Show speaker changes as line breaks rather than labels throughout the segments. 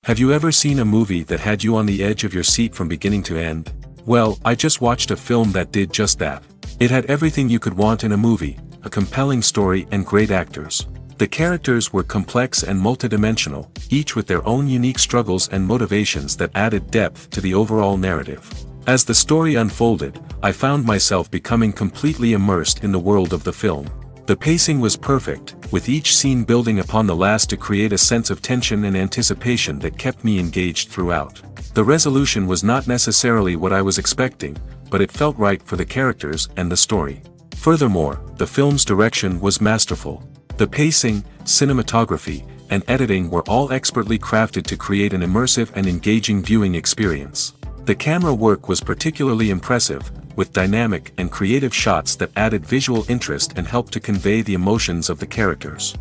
Have you ever seen a movie that had you on the edge of your seat from beginning to end? Well, I just watched a film that did just that. It had everything you could want in a movie, a compelling story and great actors. The characters were complex and multidimensional, each with their own unique struggles and motivations that added depth to the overall narrative. As the story unfolded, I found myself becoming completely immersed in the world of the film. The pacing was perfect, with each scene building upon the last to create a sense of tension and anticipation that kept me engaged throughout. The resolution was not necessarily what I was expecting, but it felt right for the characters and the story. Furthermore, the film's direction was masterful. The pacing, cinematography, and editing were all expertly crafted to create an immersive and engaging viewing experience. The camera work was particularly impressive, with dynamic and creative shots that added visual interest and helped to convey the emotions of the characters.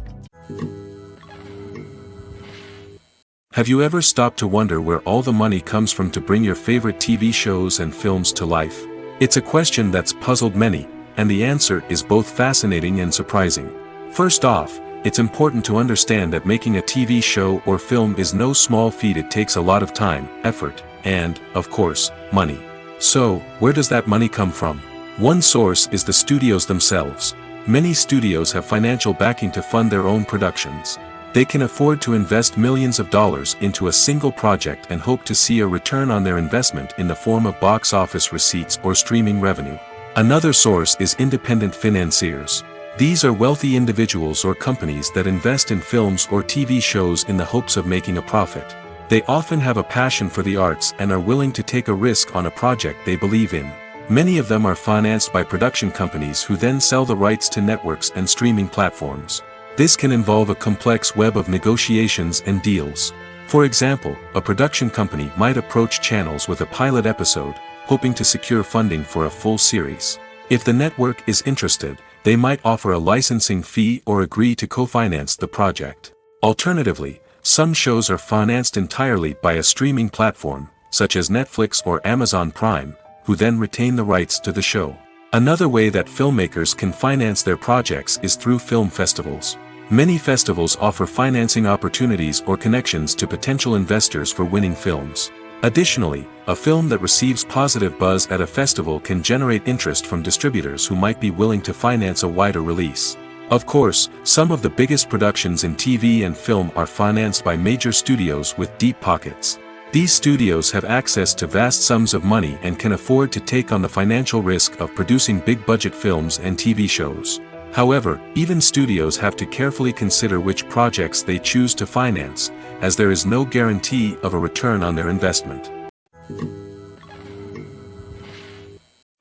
Have you ever stopped to wonder where all the money comes from to bring your favorite TV shows and films to life? It's a question that's puzzled many, and the answer is both fascinating and surprising. First off, it's important to understand that making a TV show or film is no small feat. It takes a lot of time, effort, and, of course, money. So, where does that money come from? One source is the studios themselves. Many studios have financial backing to fund their own productions. They can afford to invest millions of dollars into a single project and hope to see a return on their investment in the form of box office receipts or streaming revenue. Another source is independent financiers. These are wealthy individuals or companies that invest in films or TV shows in the hopes of making a profit. They often have a passion for the arts and are willing to take a risk on a project they believe in. Many of them are financed by production companies who then sell the rights to networks and streaming platforms. This can involve a complex web of negotiations and deals. For example, a production company might approach channels with a pilot episode, hoping to secure funding for a full series. If the network is interested, they might offer a licensing fee or agree to co-finance the project. Alternatively, some shows are financed entirely by a streaming platform, such as Netflix or Amazon Prime, who then retain the rights to the show. Another way that filmmakers can finance their projects is through film festivals. Many festivals offer financing opportunities or connections to potential investors for winning films. Additionally, a film that receives positive buzz at a festival can generate interest from distributors who might be willing to finance a wider release. Of course, some of the biggest productions in TV and film are financed by major studios with deep pockets. These studios have access to vast sums of money and can afford to take on the financial risk of producing big-budget films and TV shows. However, even studios have to carefully consider which projects they choose to finance, as there is no guarantee of a return on their investment.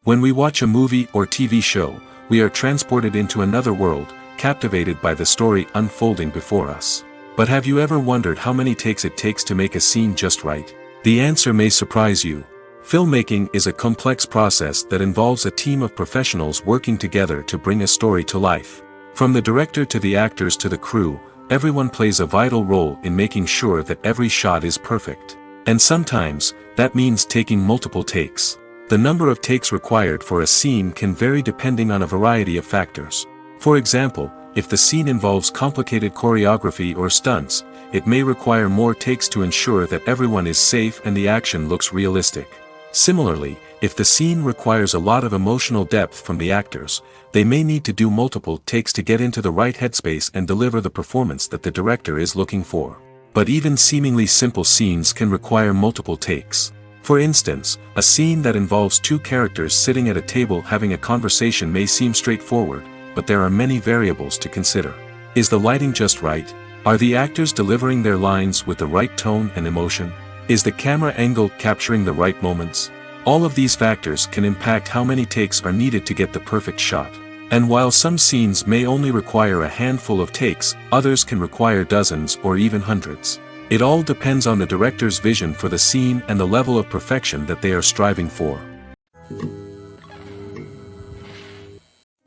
When we watch a movie or TV show, we are transported into another world, captivated by the story unfolding before us. But have you ever wondered how many takes it takes to make a scene just right? The answer may surprise you. Filmmaking is a complex process that involves a team of professionals working together to bring a story to life. From the director to the actors to the crew, everyone plays a vital role in making sure that every shot is perfect. And sometimes, that means taking multiple takes. The number of takes required for a scene can vary depending on a variety of factors. For example, if the scene involves complicated choreography or stunts, it may require more takes to ensure that everyone is safe and the action looks realistic. Similarly, if the scene requires a lot of emotional depth from the actors, they may need to do multiple takes to get into the right headspace and deliver the performance that the director is looking for. But even seemingly simple scenes can require multiple takes. For instance, a scene that involves two characters sitting at a table having a conversation may seem straightforward, but there are many variables to consider. Is the lighting just right? Are the actors delivering their lines with the right tone and emotion? Is the camera angle capturing the right moments? All of these factors can impact how many takes are needed to get the perfect shot. And while some scenes may only require a handful of takes, others can require dozens or even hundreds. It all depends on the director's vision for the scene and the level of perfection that they are striving for.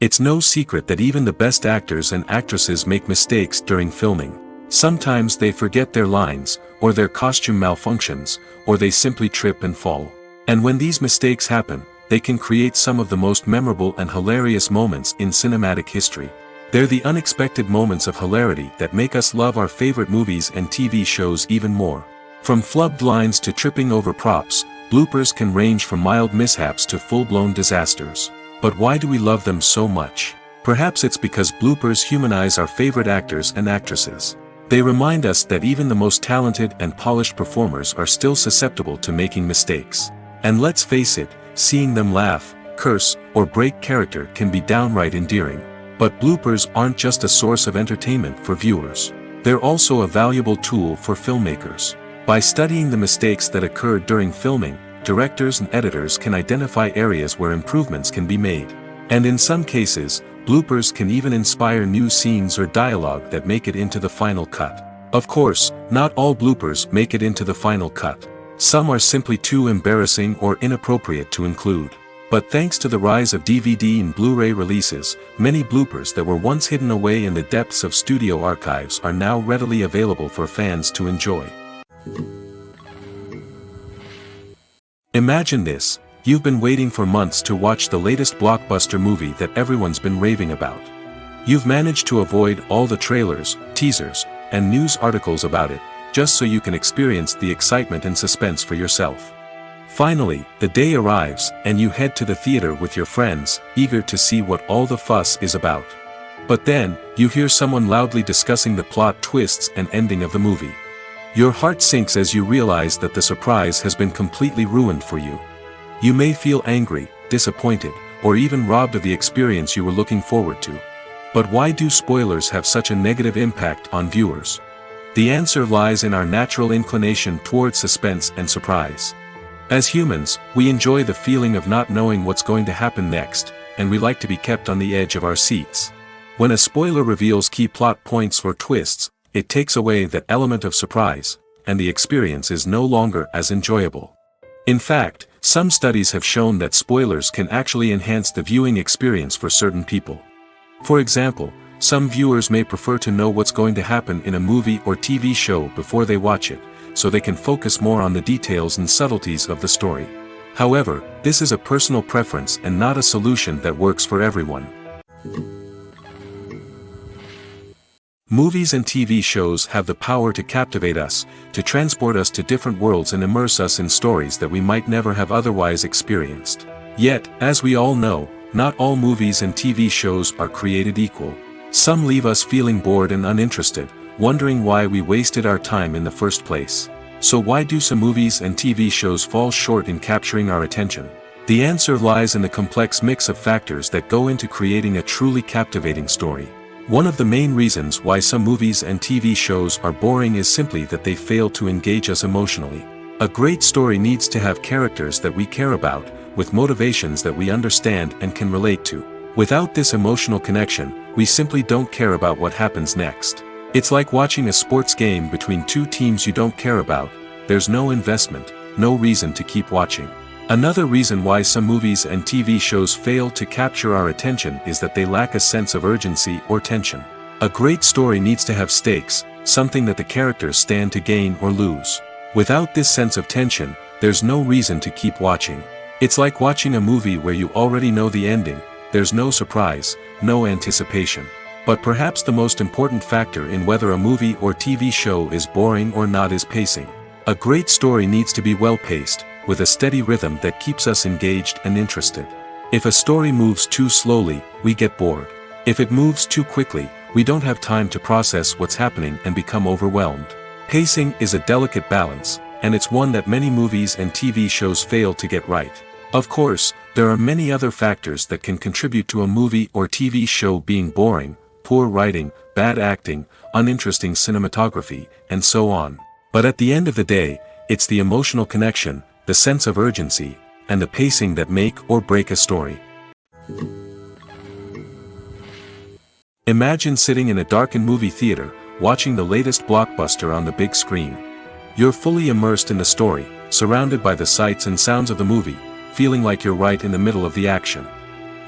It's no secret that even the best actors and actresses make mistakes during filming. Sometimes they forget their lines, or their costume malfunctions, or they simply trip and fall. And when these mistakes happen, they can create some of the most memorable and hilarious moments in cinematic history. They're the unexpected moments of hilarity that make us love our favorite movies and TV shows even more. From flubbed lines to tripping over props, bloopers can range from mild mishaps to full-blown disasters. But why do we love them so much? Perhaps it's because bloopers humanize our favorite actors and actresses. They remind us that even the most talented and polished performers are still susceptible to making mistakes. And let's face it, seeing them laugh, curse, or break character can be downright endearing. But bloopers aren't just a source of entertainment for viewers. They're also a valuable tool for filmmakers. By studying the mistakes that occurred during filming, directors and editors can identify areas where improvements can be made. And in some cases, bloopers can even inspire new scenes or dialogue that make it into the final cut. Of course, not all bloopers make it into the final cut. Some are simply too embarrassing or inappropriate to include. But thanks to the rise of DVD and Blu-ray releases, many bloopers that were once hidden away in the depths of studio archives are now readily available for fans to enjoy. Imagine this: you've been waiting for months to watch the latest blockbuster movie that everyone's been raving about. You've managed to avoid all the trailers, teasers, and news articles about it, just so you can experience the excitement and suspense for yourself. Finally, the day arrives, and you head to the theater with your friends, eager to see what all the fuss is about. But then, you hear someone loudly discussing the plot twists and ending of the movie. Your heart sinks as you realize that the surprise has been completely ruined for you. You may feel angry, disappointed, or even robbed of the experience you were looking forward to. But why do spoilers have such a negative impact on viewers? The answer lies in our natural inclination toward suspense and surprise. As humans, we enjoy the feeling of not knowing what's going to happen next, and we like to be kept on the edge of our seats. When a spoiler reveals key plot points or twists, it takes away that element of surprise, and the experience is no longer as enjoyable. In fact, some studies have shown that spoilers can actually enhance the viewing experience for certain people. For example, some viewers may prefer to know what's going to happen in a movie or TV show before they watch it, so they can focus more on the details and subtleties of the story. However, this is a personal preference and not a solution that works for everyone. Movies and TV shows have the power to captivate us, to transport us to different worlds and immerse us in stories that we might never have otherwise experienced. Yet, as we all know, not all movies and TV shows are created equal. Some leave us feeling bored and uninterested, wondering why we wasted our time in the first place. So why do some movies and TV shows fall short in capturing our attention? The answer lies in the complex mix of factors that go into creating a truly captivating story. One of the main reasons why some movies and TV shows are boring is simply that they fail to engage us emotionally. A great story needs to have characters that we care about, with motivations that we understand and can relate to. Without this emotional connection, we simply don't care about what happens next. It's like watching a sports game between two teams you don't care about. There's no investment, no reason to keep watching. Another reason why some movies and TV shows fail to capture our attention is that they lack a sense of urgency or tension. A great story needs to have stakes, something that the characters stand to gain or lose. Without this sense of tension, there's no reason to keep watching. It's like watching a movie where you already know the ending. There's no surprise, no anticipation. But perhaps the most important factor in whether a movie or TV show is boring or not is pacing. A great story needs to be well-paced, with a steady rhythm that keeps us engaged and interested. If a story moves too slowly, we get bored. If it moves too quickly, we don't have time to process what's happening and become overwhelmed. Pacing is a delicate balance, and it's one that many movies and TV shows fail to get right. Of course, there are many other factors that can contribute to a movie or TV show being boring: poor writing, bad acting, uninteresting cinematography, and so on. But at the end of the day, it's the emotional connection, the sense of urgency, and the pacing that make or break a story. Imagine sitting in a darkened movie theater, watching the latest blockbuster on the big screen. You're fully immersed in the story, surrounded by the sights and sounds of the movie, feeling like you're right in the middle of the action.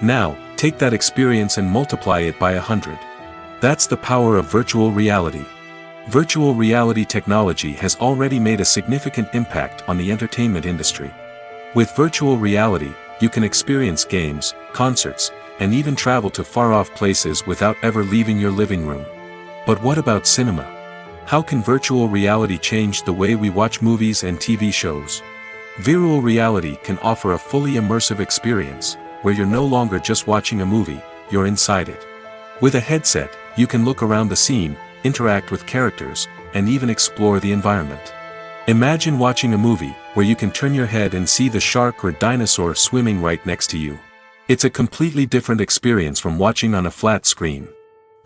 Now, take that experience and multiply it by 100. That's the power of virtual reality. Virtual reality technology has already made a significant impact on the entertainment industry. With virtual reality, you can experience games, concerts, and even travel to far-off places without ever leaving your living room. But what about cinema? How can virtual reality change the way we watch movies and TV shows? Virtual reality can offer a fully immersive experience, where you're no longer just watching a movie, you're inside it. With a headset, you can look around the scene, interact with characters, and even explore the environment. Imagine watching a movie, where you can turn your head and see the shark or dinosaur swimming right next to you. It's a completely different experience from watching on a flat screen.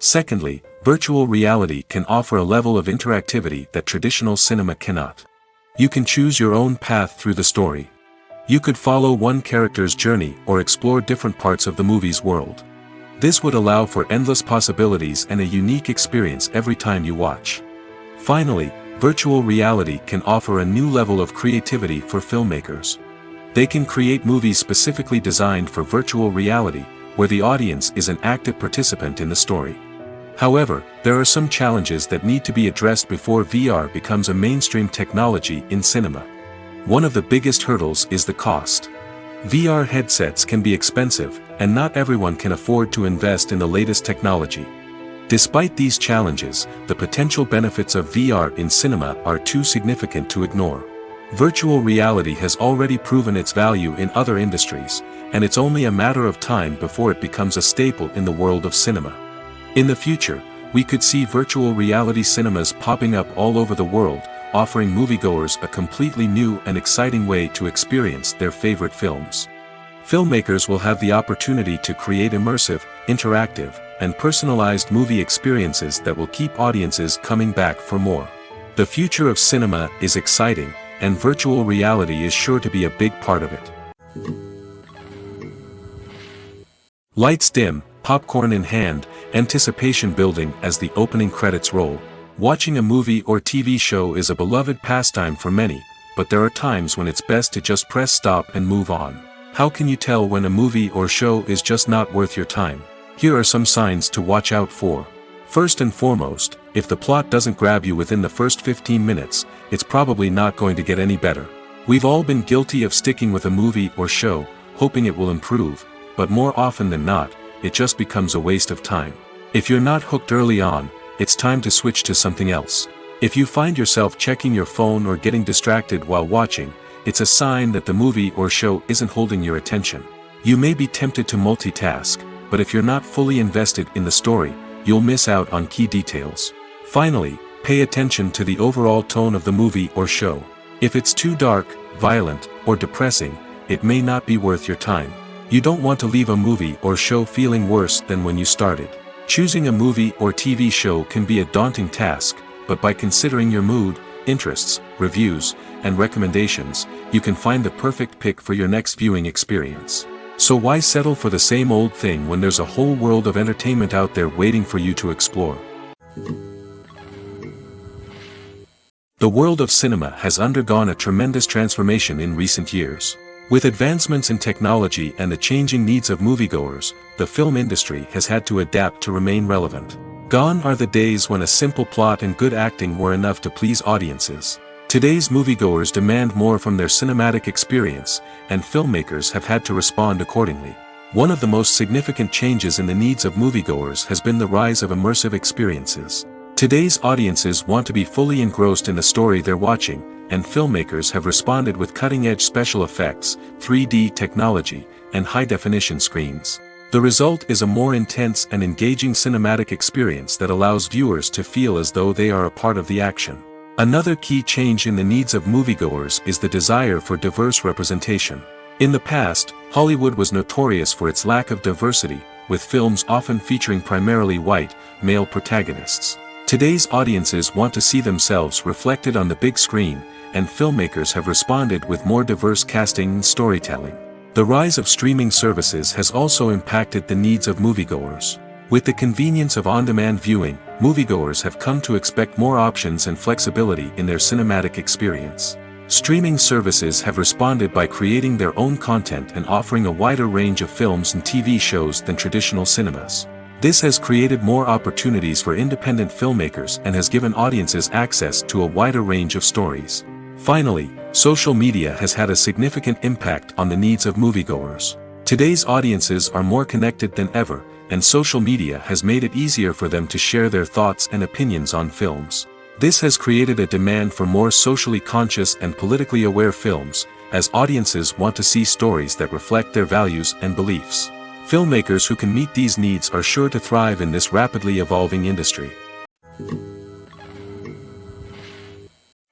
Secondly, virtual reality can offer a level of interactivity that traditional cinema cannot. You can choose your own path through the story. You could follow one character's journey or explore different parts of the movie's world. This would allow for endless possibilities and a unique experience every time you watch. Finally, virtual reality can offer a new level of creativity for filmmakers. They can create movies specifically designed for virtual reality, where the audience is an active participant in the story. However, there are some challenges that need to be addressed before VR becomes a mainstream technology in cinema. One of the biggest hurdles is the cost. VR headsets can be expensive, and not everyone can afford to invest in the latest technology. Despite these challenges, the potential benefits of VR in cinema are too significant to ignore. Virtual reality has already proven its value in other industries, and it's only a matter of time before it becomes a staple in the world of cinema. In the future, we could see virtual reality cinemas popping up all over the world, offering moviegoers a completely new and exciting way to experience their favorite films. Filmmakers will have the opportunity to create immersive, interactive, and personalized movie experiences that will keep audiences coming back for more. The future of cinema is exciting, and virtual reality is sure to be a big part of it. Lights dim, popcorn in hand, anticipation building as the opening credits roll. Watching a movie or TV show is a beloved pastime for many, but there are times when it's best to just press stop and move on. How can you tell when a movie or show is just not worth your time? Here are some signs to watch out for. First and foremost, if the plot doesn't grab you within the first 15 minutes, it's probably not going to get any better. We've all been guilty of sticking with a movie or show, hoping it will improve, but more often than not, it just becomes a waste of time. If you're not hooked early on, it's time to switch to something else. If you find yourself checking your phone or getting distracted while watching, it's a sign that the movie or show isn't holding your attention. You may be tempted to multitask, but if you're not fully invested in the story, you'll miss out on key details. Finally, pay attention to the overall tone of the movie or show. If it's too dark, violent, or depressing, it may not be worth your time. You don't want to leave a movie or show feeling worse than when you started. Choosing a movie or TV show can be a daunting task, but by considering your mood, interests, reviews, and recommendations, you can find the perfect pick for your next viewing experience. So why settle for the same old thing when there's a whole world of entertainment out there waiting for you to explore? The world of cinema has undergone a tremendous transformation in recent years. With advancements in technology and the changing needs of moviegoers, the film industry has had to adapt to remain relevant. Gone are the days when a simple plot and good acting were enough to please audiences. Today's moviegoers demand more from their cinematic experience, and filmmakers have had to respond accordingly. One of the most significant changes in the needs of moviegoers has been the rise of immersive experiences. Today's audiences want to be fully engrossed in the story they're watching, and filmmakers have responded with cutting-edge special effects, 3D technology, and high-definition screens. The result is a more intense and engaging cinematic experience that allows viewers to feel as though they are a part of the action. Another key change in the needs of moviegoers is the desire for diverse representation. In the past, Hollywood was notorious for its lack of diversity, with films often featuring primarily white, male protagonists. Today's audiences want to see themselves reflected on the big screen, and filmmakers have responded with more diverse casting and storytelling. The rise of streaming services has also impacted the needs of moviegoers. With the convenience of on-demand viewing, moviegoers have come to expect more options and flexibility in their cinematic experience. Streaming services have responded by creating their own content and offering a wider range of films and TV shows than traditional cinemas. This has created more opportunities for independent filmmakers and has given audiences access to a wider range of stories. Finally, social media has had a significant impact on the needs of moviegoers. Today's audiences are more connected than ever, and social media has made it easier for them to share their thoughts and opinions on films. This has created a demand for more socially conscious and politically aware films, as audiences want to see stories that reflect their values and beliefs. Filmmakers who can meet these needs are sure to thrive in this rapidly evolving industry.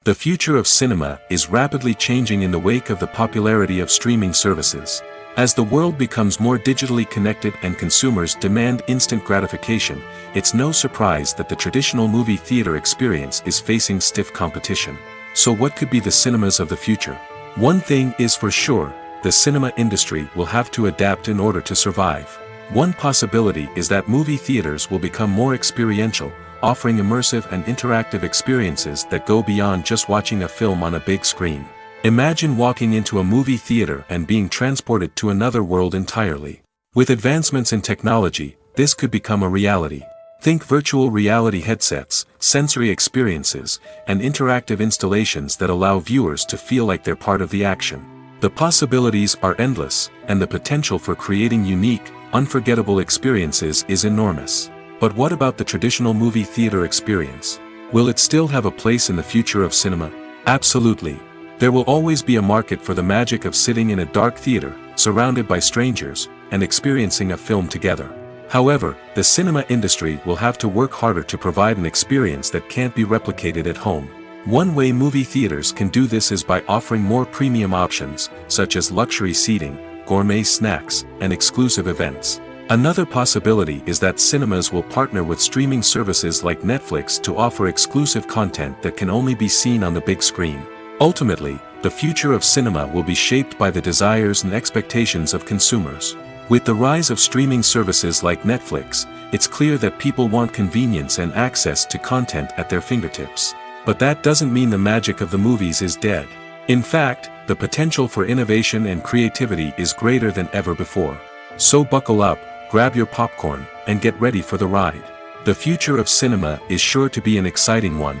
The future of cinema is rapidly changing in the wake of the popularity of streaming services. As the world becomes more digitally connected and consumers demand instant gratification, it's no surprise that the traditional movie theater experience is facing stiff competition. So what could be the cinemas of the future? One thing is for sure, the cinema industry will have to adapt in order to survive. One possibility is that movie theaters will become more experiential, offering immersive and interactive experiences that go beyond just watching a film on a big screen. Imagine walking into a movie theater and being transported to another world entirely. With advancements in technology, this could become a reality. Think virtual reality headsets, sensory experiences, and interactive installations that allow viewers to feel like they're part of the action. The possibilities are endless, and the potential for creating unique, unforgettable experiences is enormous. But what about the traditional movie theater experience? Will it still have a place in the future of cinema? Absolutely. There will always be a market for the magic of sitting in a dark theater, surrounded by strangers, and experiencing a film together. However, the cinema industry will have to work harder to provide an experience that can't be replicated at home. One way movie theaters can do this is by offering more premium options, such as luxury seating, gourmet snacks, and exclusive events. Another possibility is that cinemas will partner with streaming services like Netflix to offer exclusive content that can only be seen on the big screen. Ultimately, the future of cinema will be shaped by the desires and expectations of consumers. With the rise of streaming services like Netflix, it's clear that people want convenience and access to content at their fingertips. But that doesn't mean the magic of the movies is dead. In fact, the potential for innovation and creativity is greater than ever before. So buckle up, grab your popcorn, and get ready for the ride. The future of cinema is sure to be an exciting one.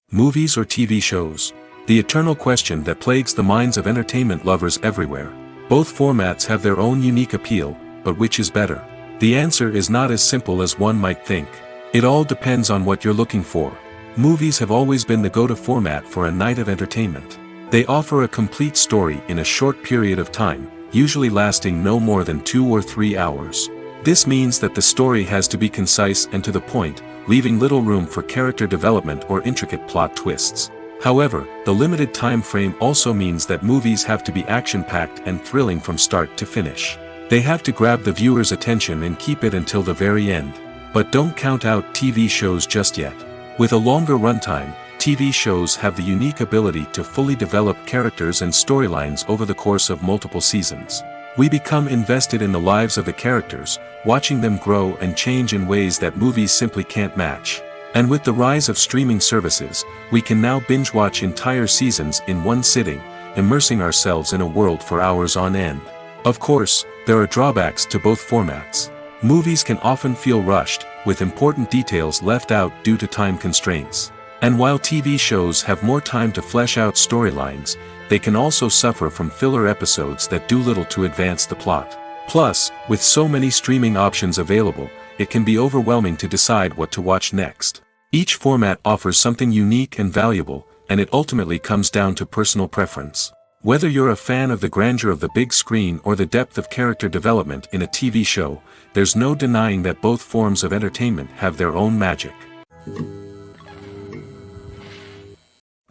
Movies or TV shows? The eternal question that plagues the minds of entertainment lovers everywhere. Both formats have their own unique appeal, but which is better? The answer is not as simple as one might think. It all depends on what you're looking for. Movies have always been the go-to format for a night of entertainment. They offer a complete story in a short period of time, usually lasting no more than 2 or 3 hours. This means that the story has to be concise and to the point, leaving little room for character development or intricate plot twists. However, the limited time frame also means that movies have to be action-packed and thrilling from start to finish. They have to grab the viewer's attention and keep it until the very end. But don't count out TV shows just yet. With a longer runtime, TV shows have the unique ability to fully develop characters and storylines over the course of multiple seasons. We become invested in the lives of the characters, watching them grow and change in ways that movies simply can't match. And with the rise of streaming services, we can now binge-watch entire seasons in one sitting, immersing ourselves in a world for hours on end. Of course, there are drawbacks to both formats. Movies can often feel rushed, with important details left out due to time constraints. And while TV shows have more time to flesh out storylines, they can also suffer from filler episodes that do little to advance the plot. Plus, with so many streaming options available, it can be overwhelming to decide what to watch next. Each format offers something unique and valuable, and it ultimately comes down to personal preference. Whether you're a fan of the grandeur of the big screen or the depth of character development in a TV show, there's no denying that both forms of entertainment have their own magic.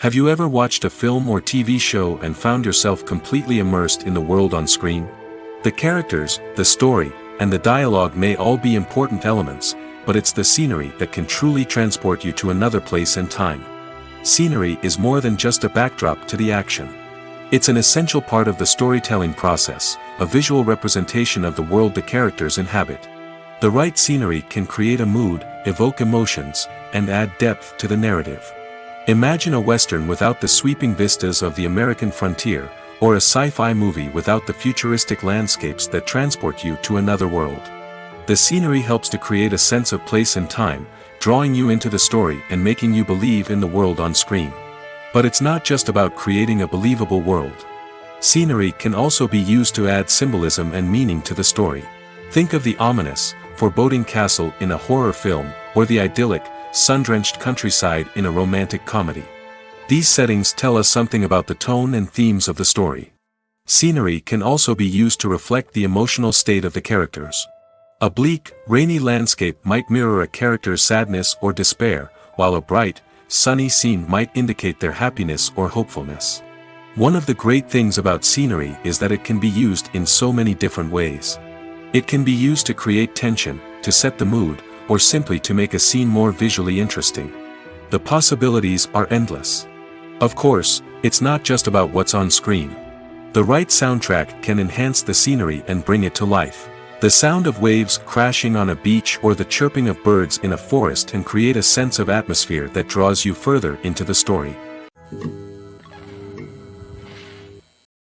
Have you ever watched a film or TV show and found yourself completely immersed in the world on screen? The characters, the story, and the dialogue may all be important elements, but it's the scenery that can truly transport you to another place and time. Scenery is more than just a backdrop to the action. It's an essential part of the storytelling process, a visual representation of the world the characters inhabit. The right scenery can create a mood, evoke emotions, and add depth to the narrative. Imagine a Western without the sweeping vistas of the American frontier, or a sci-fi movie without the futuristic landscapes that transport you to another world. The scenery helps to create a sense of place and time, drawing you into the story and making you believe in the world on screen. But it's not just about creating a believable world. Scenery can also be used to add symbolism and meaning to the story. Think of the ominous, foreboding castle in a horror film, or the idyllic, sun-drenched countryside in a romantic comedy. These settings tell us something about the tone and themes of the story. Scenery can also be used to reflect the emotional state of the characters. A bleak, rainy landscape might mirror a character's sadness or despair, while a bright, sunny scene might indicate their happiness or hopefulness. One of the great things about scenery is that it can be used in so many different ways. It can be used to create tension, to set the mood, or simply to make a scene more visually interesting. The possibilities are endless. Of course, it's not just about what's on screen. The right soundtrack can enhance the scenery and bring it to life. The sound of waves crashing on a beach or the chirping of birds in a forest can create a sense of atmosphere that draws you further into the story.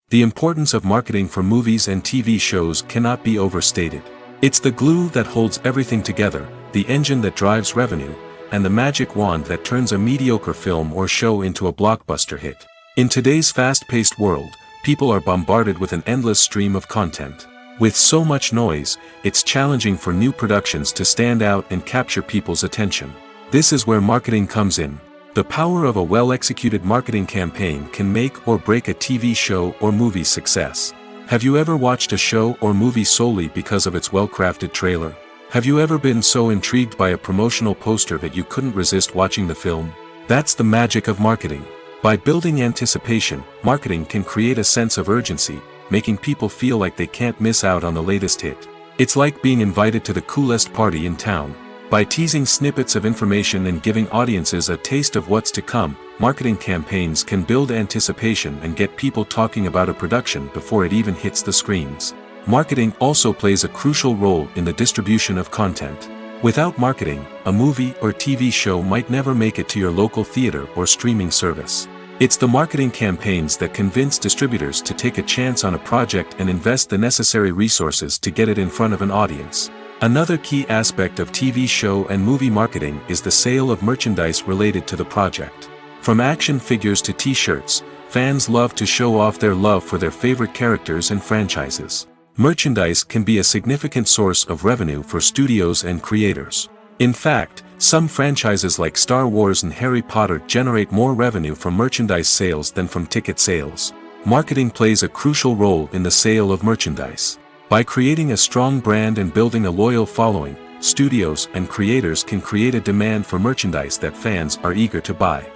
The importance of marketing for movies and TV shows cannot be overstated. It's the glue that holds everything together, the engine that drives revenue, and the magic wand that turns a mediocre film or show into a blockbuster hit. In today's fast-paced world, people are bombarded with an endless stream of content. With so much noise, it's challenging for new productions to stand out and capture people's attention. This is where marketing comes in. The power of a well-executed marketing campaign can make or break a TV show or movie's success. Have you ever watched a show or movie solely because of its well-crafted trailer? Have you ever been so intrigued by a promotional poster that you couldn't resist watching the film? That's the magic of marketing. By building anticipation, marketing can create a sense of urgency, making people feel like they can't miss out on the latest hit. It's like being invited to the coolest party in town. By teasing snippets of information and giving audiences a taste of what's to come, marketing campaigns can build anticipation and get people talking about a production before it even hits the screens. Marketing also plays a crucial role in the distribution of content. Without marketing, a movie or TV show might never make it to your local theater or streaming service. It's the marketing campaigns that convince distributors to take a chance on a project and invest the necessary resources to get it in front of an audience. Another key aspect of TV show and movie marketing is the sale of merchandise related to the project. From action figures to t-shirts, fans love to show off their love for their favorite characters and franchises. Merchandise can be a significant source of revenue for studios and creators. In fact, some franchises like Star Wars and Harry Potter generate more revenue from merchandise sales than from ticket sales. Marketing plays a crucial role in the sale of merchandise. By creating a strong brand and building a loyal following, studios and creators can create a demand for merchandise that fans are eager to buy.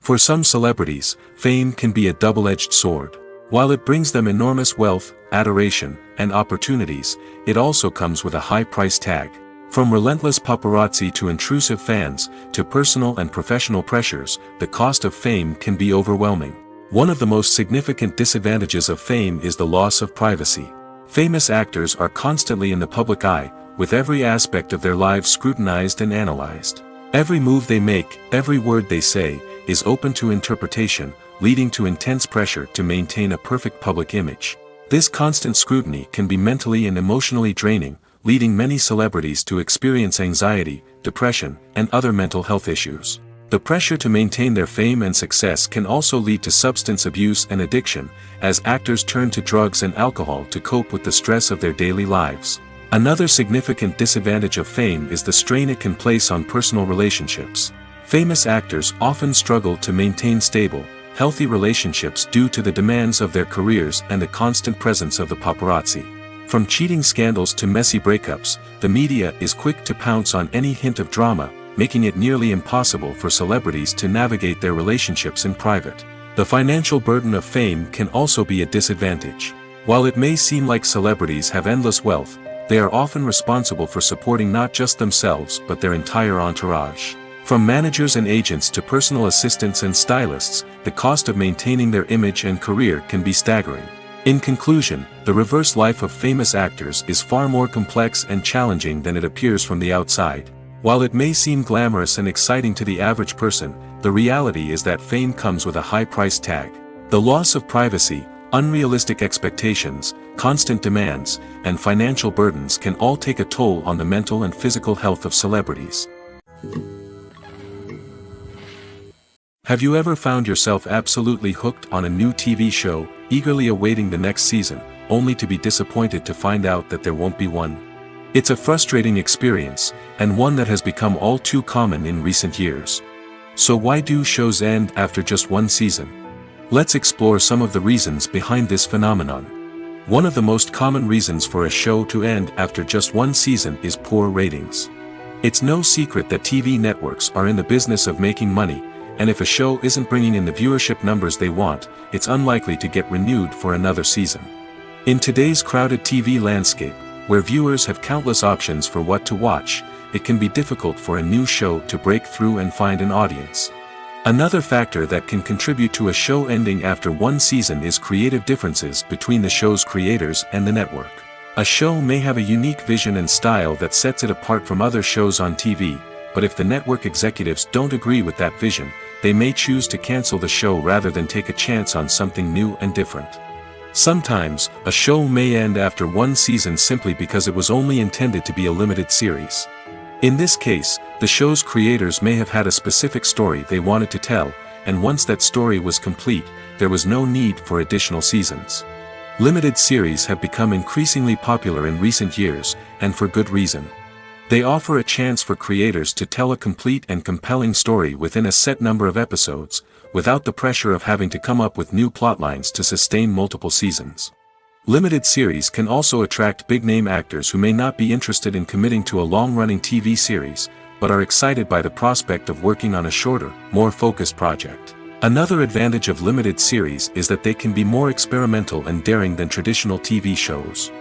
For some celebrities, fame can be a double-edged sword. While it brings them enormous wealth, adoration, and opportunities, it also comes with a high price tag. From relentless paparazzi to intrusive fans, to personal and professional pressures, the cost of fame can be overwhelming. One of the most significant disadvantages of fame is the loss of privacy. Famous actors are constantly in the public eye, with every aspect of their lives scrutinized and analyzed. Every move they make, every word they say, is open to interpretation, leading to intense pressure to maintain a perfect public image. This constant scrutiny can be mentally and emotionally draining, leading many celebrities to experience anxiety, depression, and other mental health issues. The pressure to maintain their fame and success can also lead to substance abuse and addiction, as actors turn to drugs and alcohol to cope with the stress of their daily lives. Another significant disadvantage of fame is the strain it can place on personal relationships. Famous actors often struggle to maintain stable, healthy relationships due to the demands of their careers and the constant presence of the paparazzi. From cheating scandals to messy breakups, the media is quick to pounce on any hint of drama, making it nearly impossible for celebrities to navigate their relationships in private. The financial burden of fame can also be a disadvantage. While it may seem like celebrities have endless wealth, they are often responsible for supporting not just themselves but their entire entourage. From managers and agents to personal assistants and stylists, the cost of maintaining their image and career can be staggering. In conclusion, the reverse life of famous actors is far more complex and challenging than it appears from the outside. While it may seem glamorous and exciting to the average person, the reality is that fame comes with a high price tag. The loss of privacy, unrealistic expectations, constant demands, and financial burdens can all take a toll on the mental and physical health of celebrities. Have you ever found yourself absolutely hooked on a new TV show, eagerly awaiting the next season, only to be disappointed to find out that there won't be one. It's a frustrating experience, and one that has become all too common in recent years. So why do shows end after just one season? Let's explore some of the reasons behind this phenomenon. One of the most common reasons for a show to end after just one season is poor ratings. It's no secret that TV networks are in the business of making money, and if a show isn't bringing in the viewership numbers they want, it's unlikely to get renewed for another season. In today's crowded TV landscape, where viewers have countless options for what to watch, it can be difficult for a new show to break through and find an audience. Another factor that can contribute to a show ending after one season is creative differences between the show's creators and the network. A show may have a unique vision and style that sets it apart from other shows on TV, but if the network executives don't agree with that vision, they may choose to cancel the show rather than take a chance on something new and different. Sometimes, a show may end after one season simply because it was only intended to be a limited series. In this case, the show's creators may have had a specific story they wanted to tell, and once that story was complete, there was no need for additional seasons. Limited series have become increasingly popular in recent years, and for good reason. They offer a chance for creators to tell a complete and compelling story within a set number of episodes, without the pressure of having to come up with new plotlines to sustain multiple seasons. Limited series can also attract big-name actors who may not be interested in committing to a long-running TV series, but are excited by the prospect of working on a shorter, more focused project. Another advantage of limited series is that they can be more experimental and daring than traditional TV shows.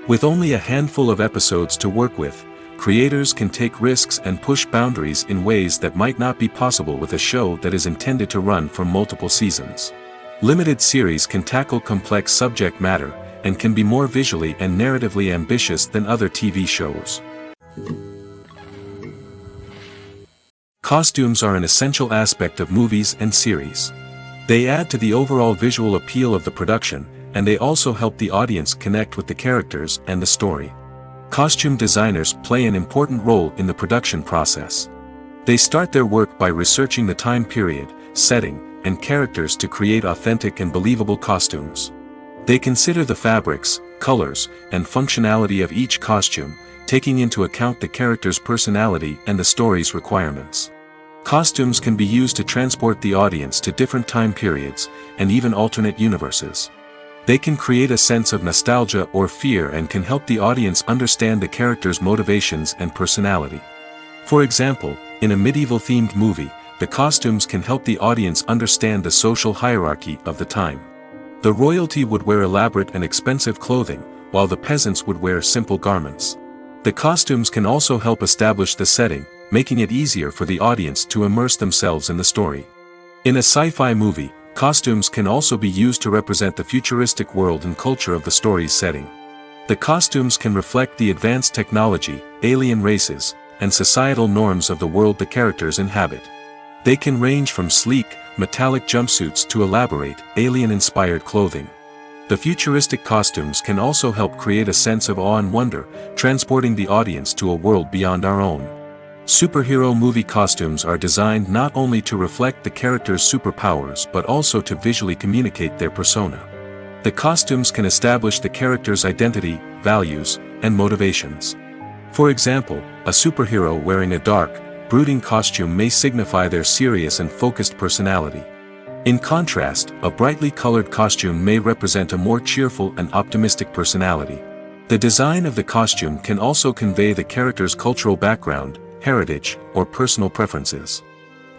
With only a handful of episodes to work with, creators can take risks and push boundaries in ways that might not be possible with a show that is intended to run for multiple seasons. Limited series can tackle complex subject matter, and can be more visually and narratively ambitious than other TV shows. Costumes are an essential aspect of movies and series. They add to the overall visual appeal of the production, and they also help the audience connect with the characters and the story. Costume designers play an important role in the production process. They start their work by researching the time period, setting, and characters to create authentic and believable costumes. They consider the fabrics, colors, and functionality of each costume, taking into account the character's personality and the story's requirements. Costumes can be used to transport the audience to different time periods, and even alternate universes. They can create a sense of nostalgia or fear and can help the audience understand the character's motivations and personality. For example, in a medieval-themed movie, the costumes can help the audience understand the social hierarchy of the time. The royalty would wear elaborate and expensive clothing, while the peasants would wear simple garments. The costumes can also help establish the setting, making it easier for the audience to immerse themselves in the story. In a sci-fi movie, costumes can also be used to represent the futuristic world and culture of the story's setting. The costumes can reflect the advanced technology, alien races, and societal norms of the world the characters inhabit. They can range from sleek, metallic jumpsuits to elaborate, alien-inspired clothing. The futuristic costumes can also help create a sense of awe and wonder, transporting the audience to a world beyond our own. Superhero movie costumes are designed not only to reflect the character's superpowers but also to visually communicate their persona. The costumes can establish the character's identity, values, and motivations. For example, a superhero wearing a dark, brooding costume may signify their serious and focused personality. In contrast, a brightly colored costume may represent a more cheerful and optimistic personality. The design of the costume can also convey the character's cultural background, heritage, or personal preferences.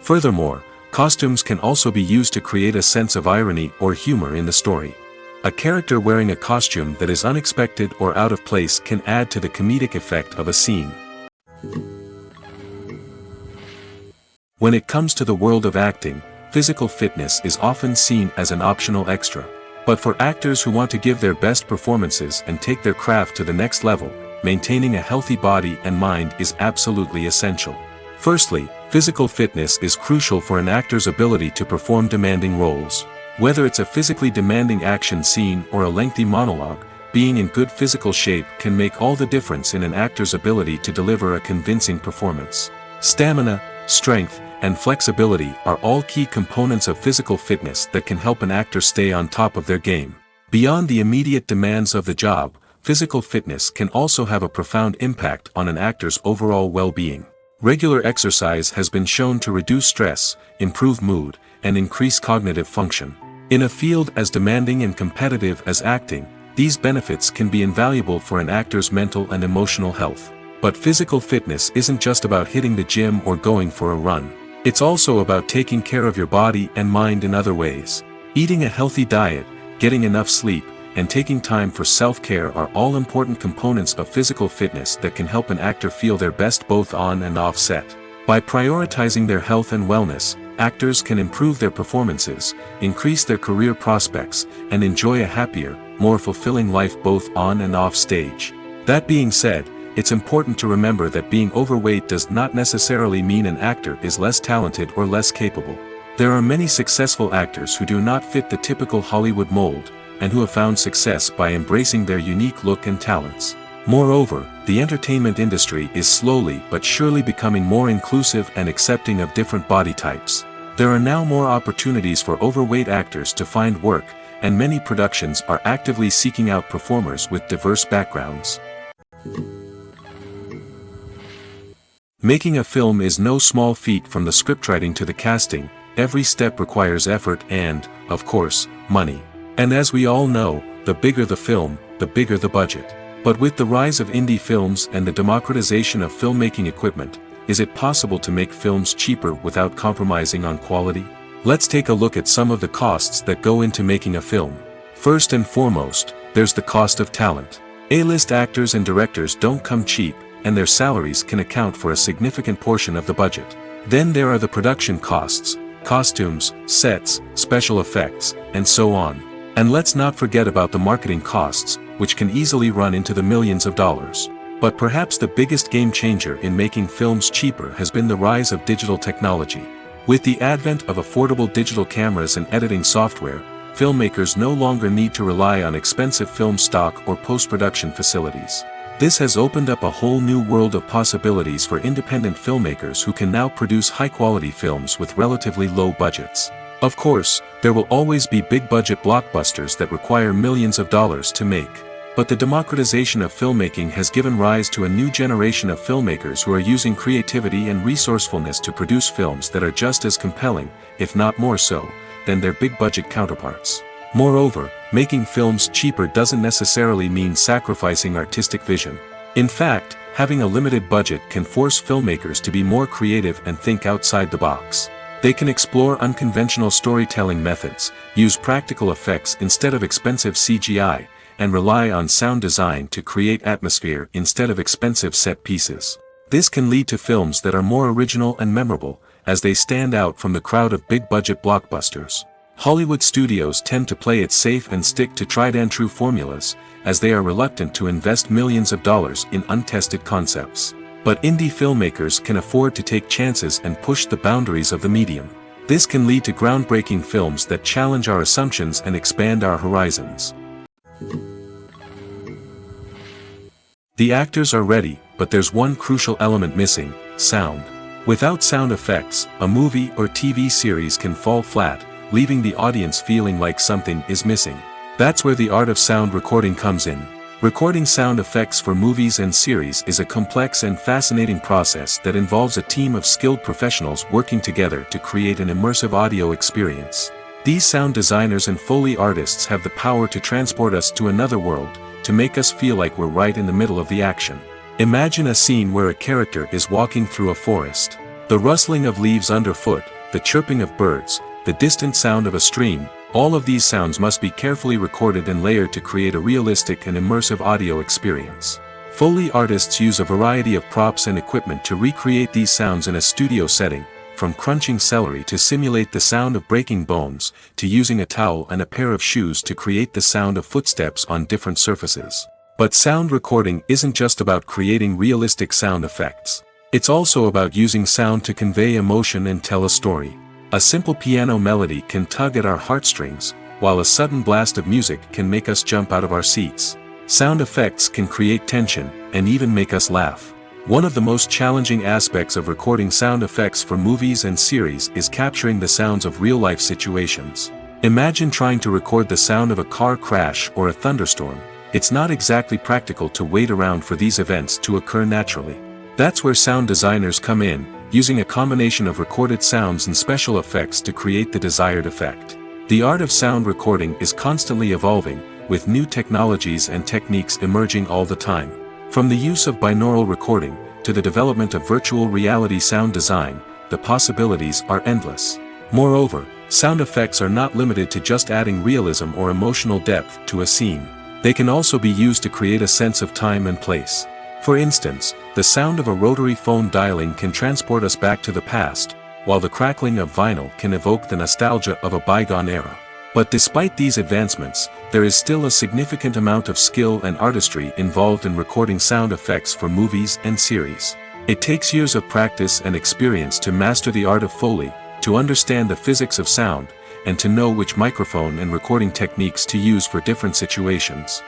Furthermore, costumes can also be used to create a sense of irony or humor in the story. A character wearing a costume that is unexpected or out of place can add to the comedic effect of a scene. When it comes to the world of acting, physical fitness is often seen as an optional extra. But for actors who want to give their best performances and take their craft to the next level, maintaining a healthy body and mind is absolutely essential. Firstly, physical fitness is crucial for an actor's ability to perform demanding roles. Whether it's a physically demanding action scene or a lengthy monologue, being in good physical shape can make all the difference in an actor's ability to deliver a convincing performance. Stamina, strength, and flexibility are all key components of physical fitness that can help an actor stay on top of their game. Beyond the immediate demands of the job, physical fitness can also have a profound impact on an actor's overall well-being. Regular exercise has been shown to reduce stress, improve mood, and increase cognitive function. In a field as demanding and competitive as acting, these benefits can be invaluable for an actor's mental and emotional health. But physical fitness isn't just about hitting the gym or going for a run. It's also about taking care of your body and mind in other ways. Eating a healthy diet, getting enough sleep, and taking time for self-care are all important components of physical fitness that can help an actor feel their best both on and off set. By prioritizing their health and wellness, actors can improve their performances, increase their career prospects, and enjoy a happier, more fulfilling life both on and off stage. That being said, it's important to remember that being overweight does not necessarily mean an actor is less talented or less capable. There are many successful actors who do not fit the typical Hollywood mold, and who have found success by embracing their unique look and talents. Moreover, the entertainment industry is slowly but surely becoming more inclusive and accepting of different body types. There are now more opportunities for overweight actors to find work, and many productions are actively seeking out performers with diverse backgrounds. Making a film is no small feat. From the scriptwriting to the casting, every step requires effort and, of course, money. And as we all know, the bigger the film, the bigger the budget. But with the rise of indie films and the democratization of filmmaking equipment, is it possible to make films cheaper without compromising on quality? Let's take a look at some of the costs that go into making a film. First and foremost, there's the cost of talent. A-list actors and directors don't come cheap, and their salaries can account for a significant portion of the budget. Then there are the production costs, costumes, sets, special effects, and so on. And let's not forget about the marketing costs, which can easily run into the millions of dollars. But perhaps the biggest game changer in making films cheaper has been the rise of digital technology. With the advent of affordable digital cameras and editing software, filmmakers no longer need to rely on expensive film stock or post-production facilities. This has opened up a whole new world of possibilities for independent filmmakers who can now produce high-quality films with relatively low budgets. Of course, there will always be big-budget blockbusters that require millions of dollars to make. But the democratization of filmmaking has given rise to a new generation of filmmakers who are using creativity and resourcefulness to produce films that are just as compelling, if not more so, than their big-budget counterparts. Moreover, making films cheaper doesn't necessarily mean sacrificing artistic vision. In fact, having a limited budget can force filmmakers to be more creative and think outside the box. They can explore unconventional storytelling methods, use practical effects instead of expensive CGI, and rely on sound design to create atmosphere instead of expensive set pieces. This can lead to films that are more original and memorable, as they stand out from the crowd of big-budget blockbusters. Hollywood studios tend to play it safe and stick to tried-and-true formulas, as they are reluctant to invest millions of dollars in untested concepts. But indie filmmakers can afford to take chances and push the boundaries of the medium. This can lead to groundbreaking films that challenge our assumptions and expand our horizons. The actors are ready, but there's one crucial element missing: sound. Without sound effects, a movie or TV series can fall flat, leaving the audience feeling like something is missing. That's where the art of sound recording comes in. Recording sound effects for movies and series is a complex and fascinating process that involves a team of skilled professionals working together to create an immersive audio experience. These sound designers and Foley artists have the power to transport us to another world, to make us feel like we're right in the middle of the action. Imagine a scene where a character is walking through a forest. The rustling of leaves underfoot, the chirping of birds, the distant sound of a stream, all of these sounds must be carefully recorded and layered to create a realistic and immersive audio experience. Foley artists use a variety of props and equipment to recreate these sounds in a studio setting, from crunching celery to simulate the sound of breaking bones, to using a towel and a pair of shoes to create the sound of footsteps on different surfaces. But sound recording isn't just about creating realistic sound effects. It's also about using sound to convey emotion and tell a story. A simple piano melody can tug at our heartstrings, while a sudden blast of music can make us jump out of our seats. Sound effects can create tension, and even make us laugh. One of the most challenging aspects of recording sound effects for movies and series is capturing the sounds of real-life situations. Imagine trying to record the sound of a car crash or a thunderstorm. It's not exactly practical to wait around for these events to occur naturally. That's where sound designers come in, using a combination of recorded sounds and special effects to create the desired effect. The art of sound recording is constantly evolving, with new technologies and techniques emerging all the time. From the use of binaural recording, to the development of virtual reality sound design, the possibilities are endless. Moreover, sound effects are not limited to just adding realism or emotional depth to a scene. They can also be used to create a sense of time and place. For instance, the sound of a rotary phone dialing can transport us back to the past, while the crackling of vinyl can evoke the nostalgia of a bygone era. But despite these advancements, there is still a significant amount of skill and artistry involved in recording sound effects for movies and series. It takes years of practice and experience to master the art of Foley, to understand the physics of sound, and to know which microphone and recording techniques to use for different situations.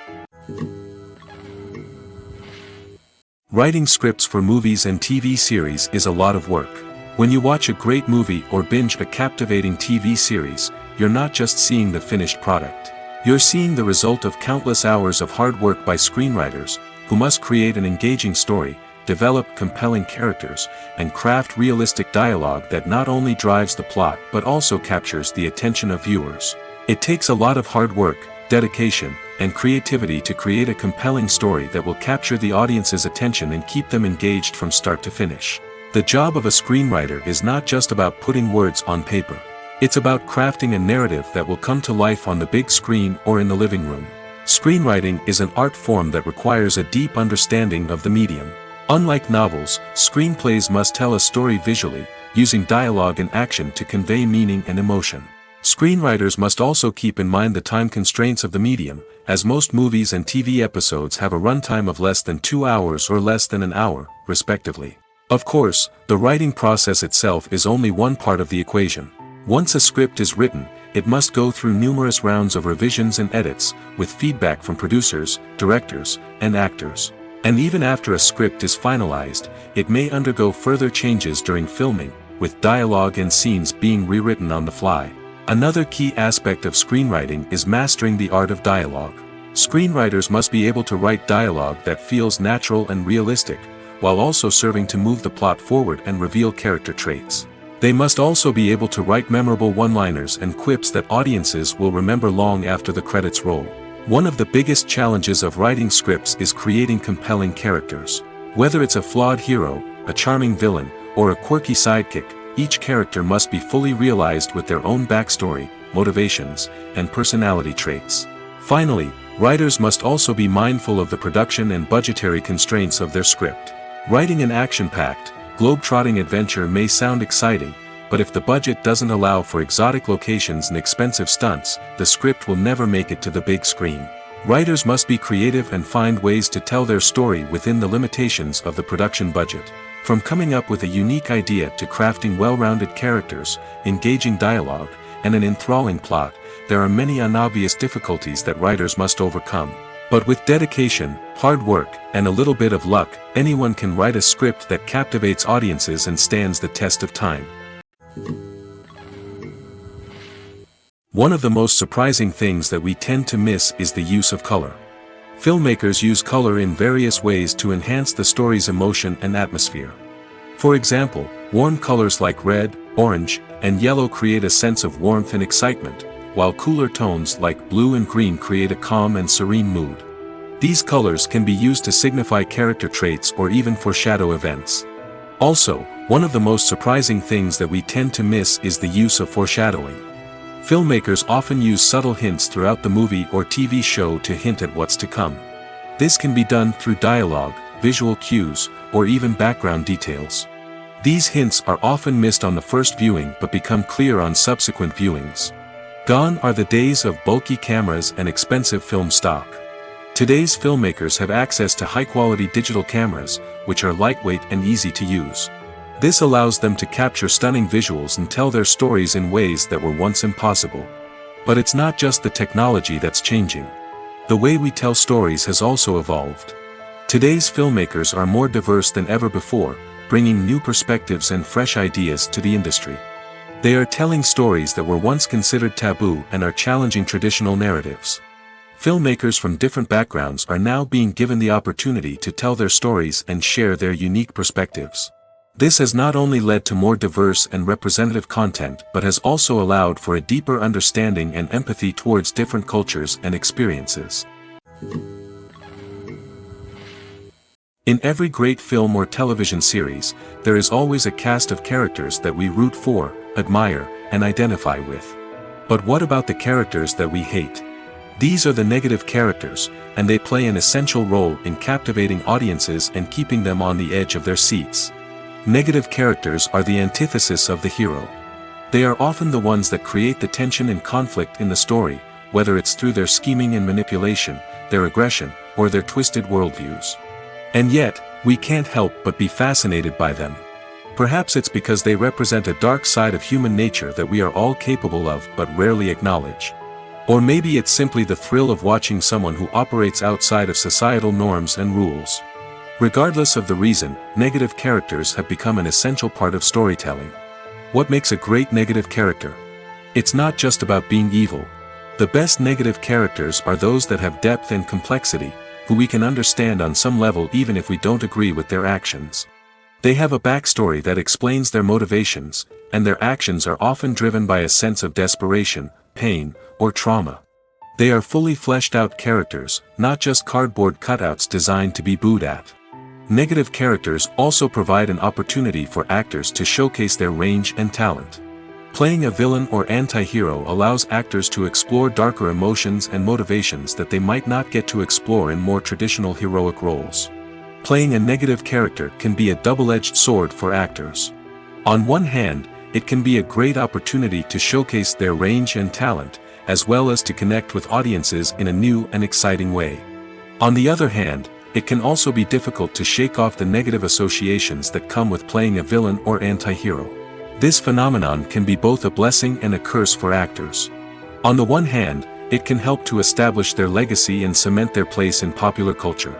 Writing scripts for movies and TV series is a lot of work. When you watch a great movie or binge a captivating TV series, you're not just seeing the finished product. You're seeing the result of countless hours of hard work by screenwriters, who must create an engaging story, develop compelling characters, and craft realistic dialogue that not only drives the plot but also captures the attention of viewers. It takes a lot of hard work, dedication, and creativity to create a compelling story that will capture the audience's attention and keep them engaged from start to finish. The job of a screenwriter is not just about putting words on paper. It's about crafting a narrative that will come to life on the big screen or in the living room. Screenwriting is an art form that requires a deep understanding of the medium. Unlike novels, screenplays must tell a story visually, using dialogue and action to convey meaning and emotion. Screenwriters must also keep in mind the time constraints of the medium, as most movies and TV episodes have a runtime of less than 2 hours or less than an hour, respectively. Of course, the writing process itself is only one part of the equation. Once a script is written, it must go through numerous rounds of revisions and edits, with feedback from producers, directors, and actors. And even after a script is finalized, it may undergo further changes during filming, with dialogue and scenes being rewritten on the fly. Another key aspect of screenwriting is mastering the art of dialogue. Screenwriters must be able to write dialogue that feels natural and realistic, while also serving to move the plot forward and reveal character traits. They must also be able to write memorable one-liners and quips that audiences will remember long after the credits roll. One of the biggest challenges of writing scripts is creating compelling characters. Whether it's a flawed hero, a charming villain, or a quirky sidekick, each character must be fully realized with their own backstory, motivations, and personality traits. Finally, writers must also be mindful of the production and budgetary constraints of their script. Writing an action-packed, globe-trotting adventure may sound exciting, but if the budget doesn't allow for exotic locations and expensive stunts, the script will never make it to the big screen. Writers must be creative and find ways to tell their story within the limitations of the production budget. From coming up with a unique idea to crafting well-rounded characters, engaging dialogue, and an enthralling plot, there are many unobvious difficulties that writers must overcome. But with dedication, hard work, and a little bit of luck, anyone can write a script that captivates audiences and stands the test of time. One of the most surprising things that we tend to miss is the use of color. Filmmakers use color in various ways to enhance the story's emotion and atmosphere. For example, warm colors like red, orange, and yellow create a sense of warmth and excitement, while cooler tones like blue and green create a calm and serene mood. These colors can be used to signify character traits or even foreshadow events. Also, one of the most surprising things that we tend to miss is the use of foreshadowing. Filmmakers often use subtle hints throughout the movie or TV show to hint at what's to come. This can be done through dialogue, visual cues, or even background details. These hints are often missed on the first viewing but become clear on subsequent viewings. Gone are the days of bulky cameras and expensive film stock. Today's filmmakers have access to high-quality digital cameras, which are lightweight and easy to use. This allows them to capture stunning visuals and tell their stories in ways that were once impossible. But it's not just the technology that's changing. The way we tell stories has also evolved. Today's filmmakers are more diverse than ever before, bringing new perspectives and fresh ideas to the industry. They are telling stories that were once considered taboo and are challenging traditional narratives. Filmmakers from different backgrounds are now being given the opportunity to tell their stories and share their unique perspectives. This has not only led to more diverse and representative content but has also allowed for a deeper understanding and empathy towards different cultures and experiences. In every great film or television series, there is always a cast of characters that we root for, admire, and identify with. But what about the characters that we hate? These are the negative characters, and they play an essential role in captivating audiences and keeping them on the edge of their seats. Negative characters are the antithesis of the hero. They are often the ones that create the tension and conflict in the story, whether it's through their scheming and manipulation, their aggression, or their twisted worldviews. And yet, we can't help but be fascinated by them. Perhaps it's because they represent a dark side of human nature that we are all capable of but rarely acknowledge. Or maybe it's simply the thrill of watching someone who operates outside of societal norms and rules. Regardless of the reason, negative characters have become an essential part of storytelling. What makes a great negative character? It's not just about being evil. The best negative characters are those that have depth and complexity, who we can understand on some level even if we don't agree with their actions. They have a backstory that explains their motivations, and their actions are often driven by a sense of desperation, pain, or trauma. They are fully fleshed out characters, not just cardboard cutouts designed to be booed at. Negative characters also provide an opportunity for actors to showcase their range and talent. Playing a villain or anti-hero allows actors to explore darker emotions and motivations that they might not get to explore in more traditional heroic roles. Playing a negative character can be a double-edged sword for actors. On one hand, it can be a great opportunity to showcase their range and talent, as well as to connect with audiences in a new and exciting way. On the other hand, it can also be difficult to shake off the negative associations that come with playing a villain or anti-hero. This phenomenon can be both a blessing and a curse for actors. On the one hand, it can help to establish their legacy and cement their place in popular culture.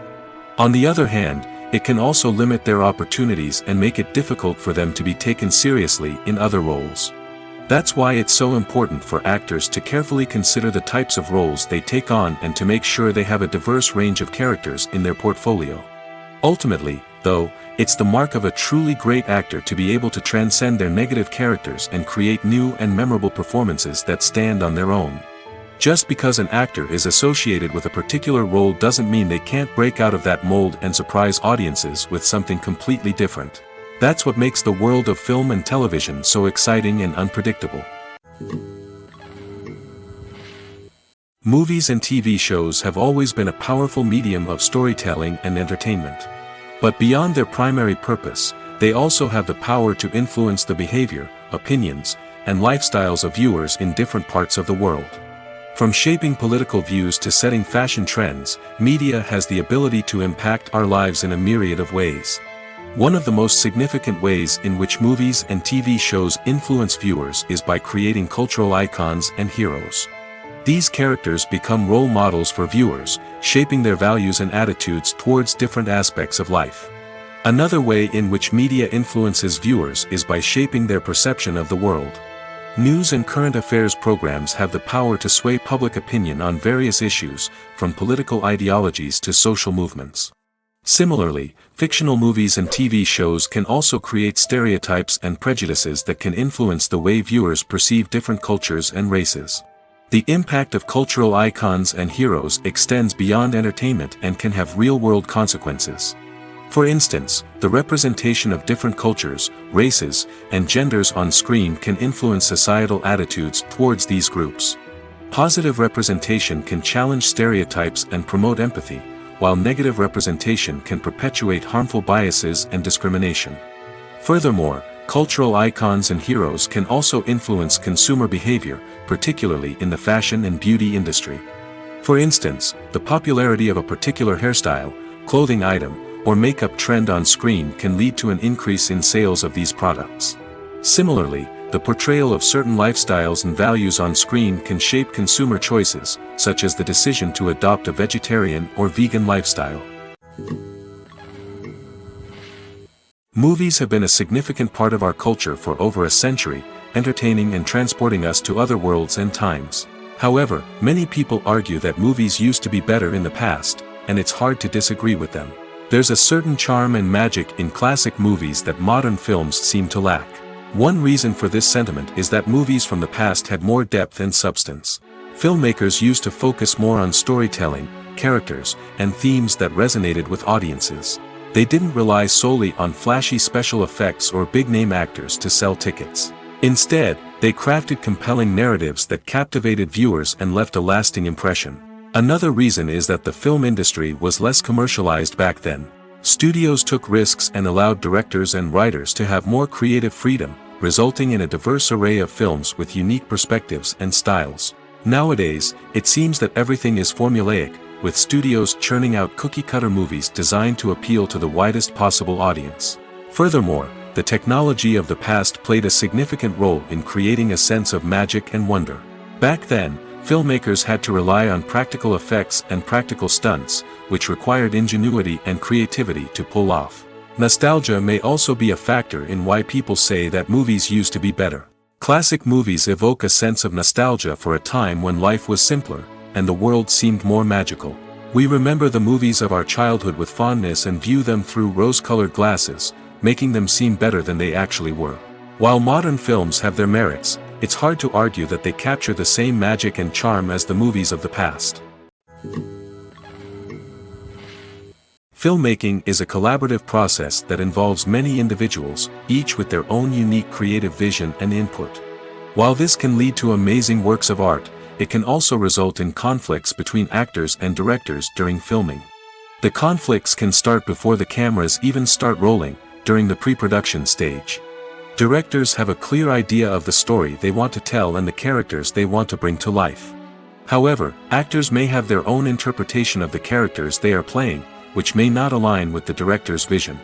On the other hand, it can also limit their opportunities and make it difficult for them to be taken seriously in other roles. That's why it's so important for actors to carefully consider the types of roles they take on and to make sure they have a diverse range of characters in their portfolio. Ultimately, though, it's the mark of a truly great actor to be able to transcend their negative characters and create new and memorable performances that stand on their own. Just because an actor is associated with a particular role doesn't mean they can't break out of that mold and surprise audiences with something completely different. That's what makes the world of film and television so exciting and unpredictable. Movies and TV shows have always been a powerful medium of storytelling and entertainment. But beyond their primary purpose, they also have the power to influence the behavior, opinions, and lifestyles of viewers in different parts of the world. From shaping political views to setting fashion trends, media has the ability to impact our lives in a myriad of ways. One of the most significant ways in which movies and TV shows influence viewers is by creating cultural icons and heroes. These characters become role models for viewers, shaping their values and attitudes towards different aspects of life. Another way in which media influences viewers is by shaping their perception of the world. News and current affairs programs have the power to sway public opinion on various issues, from political ideologies to social movements. Similarly, fictional movies and TV shows can also create stereotypes and prejudices that can influence the way viewers perceive different cultures and races. The impact of cultural icons and heroes extends beyond entertainment and can have real-world consequences. For instance, the representation of different cultures, races, and genders on screen can influence societal attitudes towards these groups. Positive representation can challenge stereotypes and promote empathy, while negative representation can perpetuate harmful biases and discrimination. Furthermore, cultural icons and heroes can also influence consumer behavior, particularly in the fashion and beauty industry. For instance, the popularity of a particular hairstyle, clothing item, or makeup trend on screen can lead to an increase in sales of these products. Similarly, the portrayal of certain lifestyles and values on screen can shape consumer choices, such as the decision to adopt a vegetarian or vegan lifestyle. Movies have been a significant part of our culture for over a century, entertaining and transporting us to other worlds and times. However, many people argue that movies used to be better in the past, and it's hard to disagree with them. There's a certain charm and magic in classic movies that modern films seem to lack. One reason for this sentiment is that movies from the past had more depth and substance. Filmmakers used to focus more on storytelling, characters, and themes that resonated with audiences. They didn't rely solely on flashy special effects or big-name actors to sell tickets. Instead, they crafted compelling narratives that captivated viewers and left a lasting impression. Another reason is that the film industry was less commercialized back then. Studios took risks and allowed directors and writers to have more creative freedom, resulting in a diverse array of films with unique perspectives and styles. Nowadays, it seems that everything is formulaic, with studios churning out cookie-cutter movies designed to appeal to the widest possible audience. Furthermore, the technology of the past played a significant role in creating a sense of magic and wonder. Back then, filmmakers had to rely on practical effects and practical stunts, which required ingenuity and creativity to pull off. Nostalgia may also be a factor in why people say that movies used to be better. Classic movies evoke a sense of nostalgia for a time when life was simpler, and the world seemed more magical. We remember the movies of our childhood with fondness and view them through rose-colored glasses, making them seem better than they actually were. While modern films have their merits, it's hard to argue that they capture the same magic and charm as the movies of the past. Filmmaking is a collaborative process that involves many individuals, each with their own unique creative vision and input. While this can lead to amazing works of art, it can also result in conflicts between actors and directors during filming. The conflicts can start before the cameras even start rolling, during the pre-production stage. Directors have a clear idea of the story they want to tell and the characters they want to bring to life. However, actors may have their own interpretation of the characters they are playing, which may not align with the director's vision.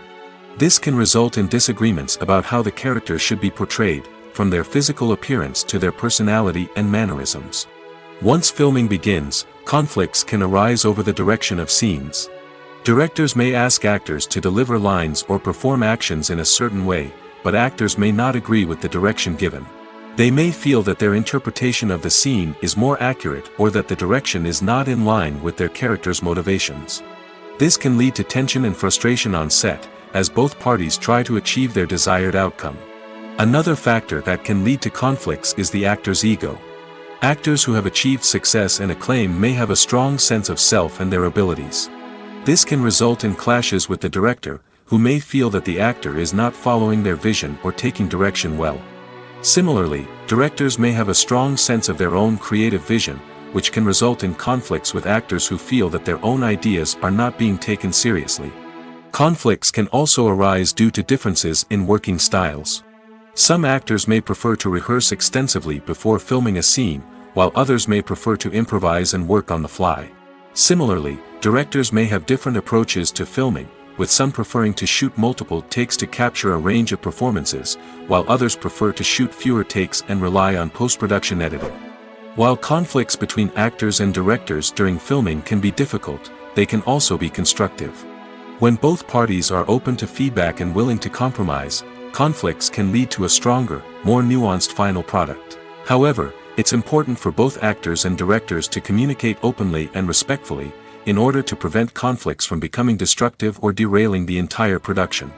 This can result in disagreements about how the characters should be portrayed, from their physical appearance to their personality and mannerisms. Once filming begins, conflicts can arise over the direction of scenes. Directors may ask actors to deliver lines or perform actions in a certain way, but actors may not agree with the direction given. They may feel that their interpretation of the scene is more accurate or that the direction is not in line with their character's motivations. This can lead to tension and frustration on set, as both parties try to achieve their desired outcome. Another factor that can lead to conflicts is the actor's ego. Actors who have achieved success and acclaim may have a strong sense of self and their abilities. This can result in clashes with the director, who may feel that the actor is not following their vision or taking direction well. Similarly, directors may have a strong sense of their own creative vision, which can result in conflicts with actors who feel that their own ideas are not being taken seriously. Conflicts can also arise due to differences in working styles. Some actors may prefer to rehearse extensively before filming a scene, while others may prefer to improvise and work on the fly. Similarly, directors may have different approaches to filming, with some preferring to shoot multiple takes to capture a range of performances, while others prefer to shoot fewer takes and rely on post-production editing. While conflicts between actors and directors during filming can be difficult, they can also be constructive. When both parties are open to feedback and willing to compromise, conflicts can lead to a stronger, more nuanced final product. However, it's important for both actors and directors to communicate openly and respectfully, in order to prevent conflicts from becoming destructive or derailing the entire production.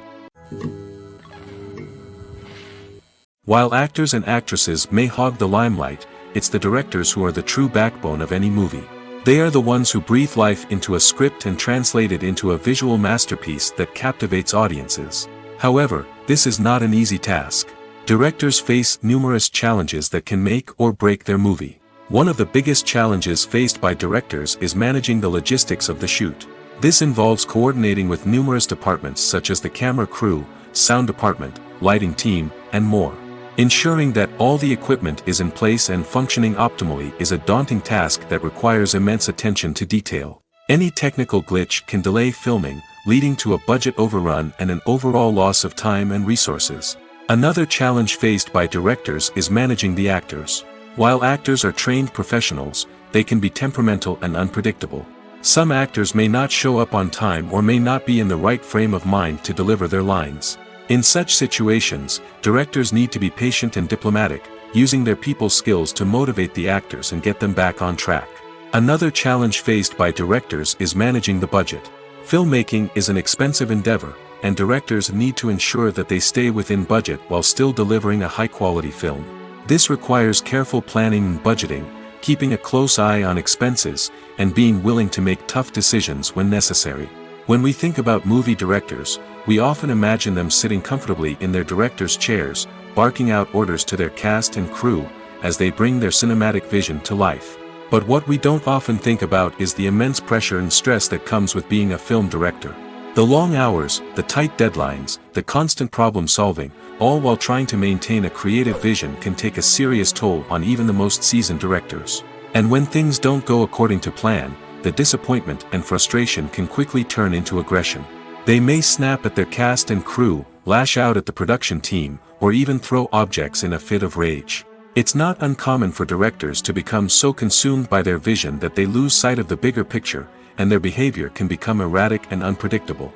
While actors and actresses may hog the limelight, it's the directors who are the true backbone of any movie. They are the ones who breathe life into a script and translate it into a visual masterpiece that captivates audiences. However, this is not an easy task. Directors face numerous challenges that can make or break their movie. One of the biggest challenges faced by directors is managing the logistics of the shoot. This involves coordinating with numerous departments such as the camera crew, sound department, lighting team, and more. Ensuring that all the equipment is in place and functioning optimally is a daunting task that requires immense attention to detail. Any technical glitch can delay filming, leading to a budget overrun and an overall loss of time and resources. Another challenge faced by directors is managing the actors. While actors are trained professionals, they can be temperamental and unpredictable. Some actors may not show up on time or may not be in the right frame of mind to deliver their lines. In such situations, directors need to be patient and diplomatic, using their people skills to motivate the actors and get them back on track. Another challenge faced by directors is managing the budget. Filmmaking is an expensive endeavor, and directors need to ensure that they stay within budget while still delivering a high-quality film. This requires careful planning and budgeting, keeping a close eye on expenses, and being willing to make tough decisions when necessary. When we think about movie directors, we often imagine them sitting comfortably in their director's chairs, barking out orders to their cast and crew, as they bring their cinematic vision to life. But what we don't often think about is the immense pressure and stress that comes with being a film director. The long hours, the tight deadlines, the constant problem solving, all while trying to maintain a creative vision can take a serious toll on even the most seasoned directors. And when things don't go according to plan, the disappointment and frustration can quickly turn into aggression. They may snap at their cast and crew, lash out at the production team, or even throw objects in a fit of rage. It's not uncommon for directors to become so consumed by their vision that they lose sight of the bigger picture, and their behavior can become erratic and unpredictable.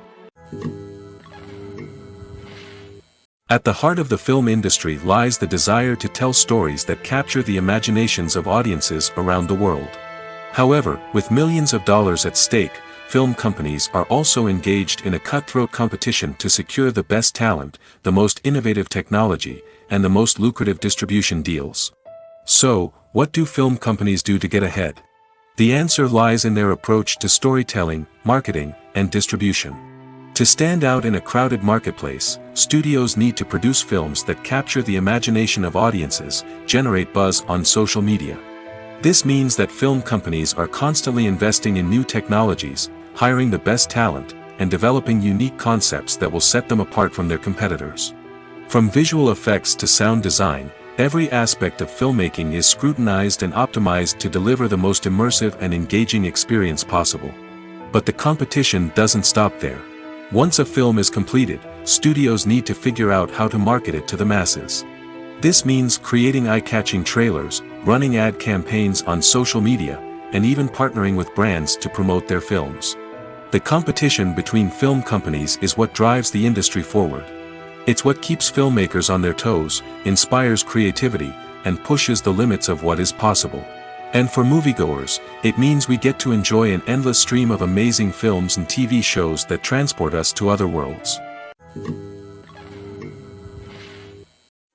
At the heart of the film industry lies the desire to tell stories that capture the imaginations of audiences around the world. However, with millions of dollars at stake, film companies are also engaged in a cutthroat competition to secure the best talent, the most innovative technology, and the most lucrative distribution deals. So, what do film companies do to get ahead? The answer lies in their approach to storytelling, marketing, and distribution. To stand out in a crowded marketplace, studios need to produce films that capture the imagination of audiences, generate buzz on social media. This means that film companies are constantly investing in new technologies, hiring the best talent, and developing unique concepts that will set them apart from their competitors. From visual effects to sound design, every aspect of filmmaking is scrutinized and optimized to deliver the most immersive and engaging experience possible. But the competition doesn't stop there. Once a film is completed, studios need to figure out how to market it to the masses. This means creating eye-catching trailers, running ad campaigns on social media, and even partnering with brands to promote their films. The competition between film companies is what drives the industry forward. It's what keeps filmmakers on their toes, inspires creativity, and pushes the limits of what is possible. And for moviegoers, it means we get to enjoy an endless stream of amazing films and TV shows that transport us to other worlds.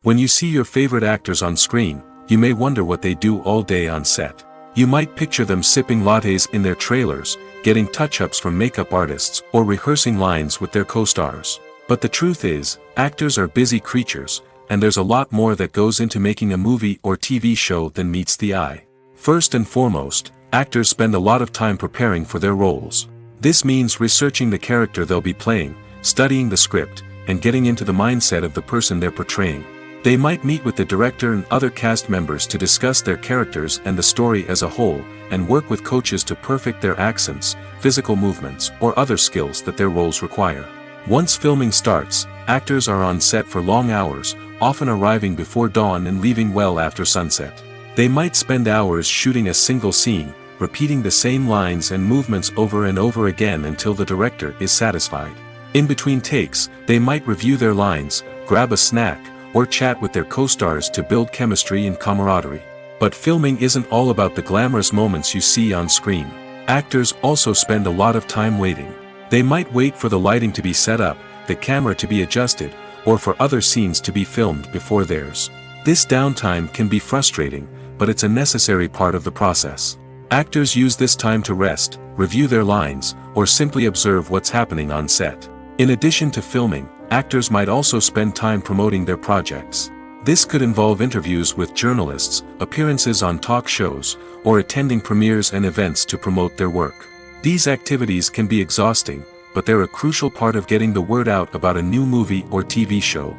When you see your favorite actors on screen, you may wonder what they do all day on set. You might picture them sipping lattes in their trailers, getting touch-ups from makeup artists, or rehearsing lines with their co-stars. But the truth is, actors are busy creatures, and there's a lot more that goes into making a movie or TV show than meets the eye. First and foremost, actors spend a lot of time preparing for their roles. This means researching the character they'll be playing, studying the script, and getting into the mindset of the person they're portraying. They might meet with the director and other cast members to discuss their characters and the story as a whole, and work with coaches to perfect their accents, physical movements, or other skills that their roles require. Once filming starts, actors are on set for long hours, often arriving before dawn and leaving well after sunset. They might spend hours shooting a single scene, repeating the same lines and movements over and over again until the director is satisfied. In between takes, they might review their lines, grab a snack, or chat with their co-stars to build chemistry and camaraderie. But filming isn't all about the glamorous moments you see on screen. Actors also spend a lot of time waiting. They might wait for the lighting to be set up, the camera to be adjusted, or for other scenes to be filmed before theirs. This downtime can be frustrating, but it's a necessary part of the process. Actors use this time to rest, review their lines, or simply observe what's happening on set. In addition to filming, actors might also spend time promoting their projects. This could involve interviews with journalists, appearances on talk shows, or attending premieres and events to promote their work. These activities can be exhausting, but they're a crucial part of getting the word out about a new movie or TV show.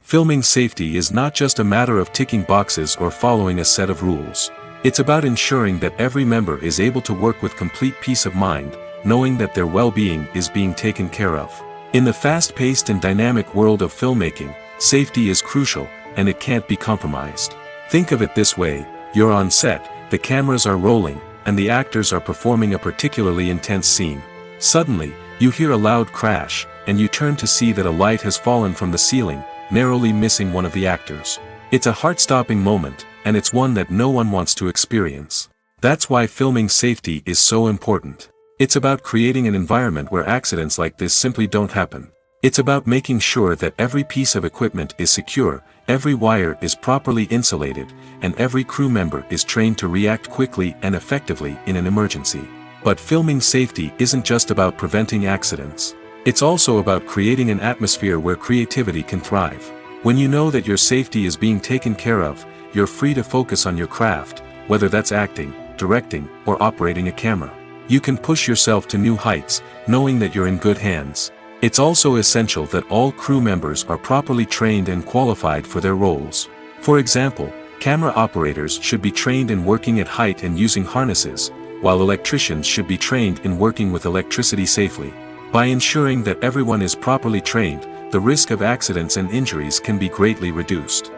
Filming safety is not just a matter of ticking boxes or following a set of rules. It's about ensuring that every member is able to work with complete peace of mind, knowing that their well-being is being taken care of. In the fast-paced and dynamic world of filmmaking, safety is crucial, and it can't be compromised. Think of it this way: you're on set, the cameras are rolling, and the actors are performing a particularly intense scene. Suddenly, You hear a loud crash, and you turn to see that a light has fallen from the ceiling, narrowly missing one of the actors. It's a heart-stopping moment, and it's one that no one wants to experience. That's why filming safety is so important. It's about creating an environment where accidents like this simply don't happen. It's about making sure that every piece of equipment is secure, every wire is properly insulated, and every crew member is trained to react quickly and effectively in an emergency. But filming safety isn't just about preventing accidents. It's also about creating an atmosphere where creativity can thrive. When you know that your safety is being taken care of, you're free to focus on your craft, whether that's acting, directing, or operating a camera. You can push yourself to new heights, knowing that you're in good hands. It's also essential that all crew members are properly trained and qualified for their roles. For example, camera operators should be trained in working at height and using harnesses, while electricians should be trained in working with electricity safely. By ensuring that everyone is properly trained, the risk of accidents and injuries can be greatly reduced.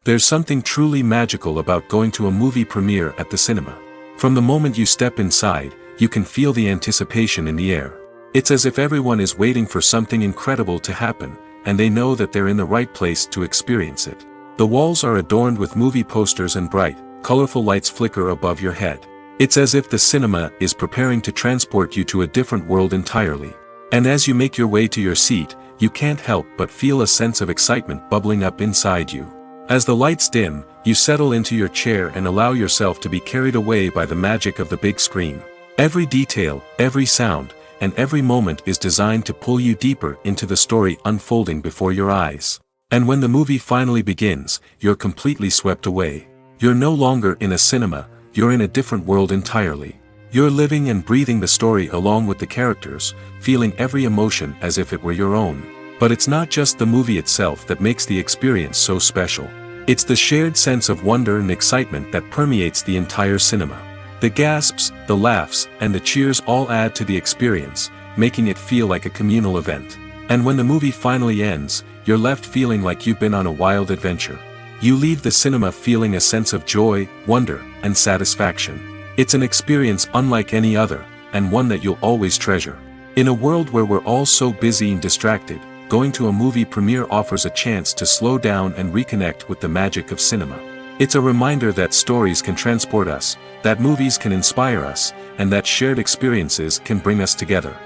There's something truly magical about going to a movie premiere at the cinema. From the moment you step inside, you can feel the anticipation in the air. It's as if everyone is waiting for something incredible to happen, and they know that they're in the right place to experience it. The walls are adorned with movie posters and bright, colorful lights flicker above your head. It's as if the cinema is preparing to transport you to a different world entirely. And as you make your way to your seat, you can't help but feel a sense of excitement bubbling up inside you. As the lights dim, you settle into your chair and allow yourself to be carried away by the magic of the big screen. Every detail, every sound, and every moment is designed to pull you deeper into the story unfolding before your eyes. And when the movie finally begins, you're completely swept away. You're no longer in a cinema, you're in a different world entirely. You're living and breathing the story along with the characters, feeling every emotion as if it were your own. But it's not just the movie itself that makes the experience so special. It's the shared sense of wonder and excitement that permeates the entire cinema. The gasps, the laughs, and the cheers all add to the experience, making it feel like a communal event. And when the movie finally ends, you're left feeling like you've been on a wild adventure. You leave the cinema feeling a sense of joy, wonder, and satisfaction. It's an experience unlike any other, and one that you'll always treasure. In a world where we're all so busy and distracted, going to a movie premiere offers a chance to slow down and reconnect with the magic of cinema. It's a reminder that stories can transport us, that movies can inspire us, and that shared experiences can bring us together.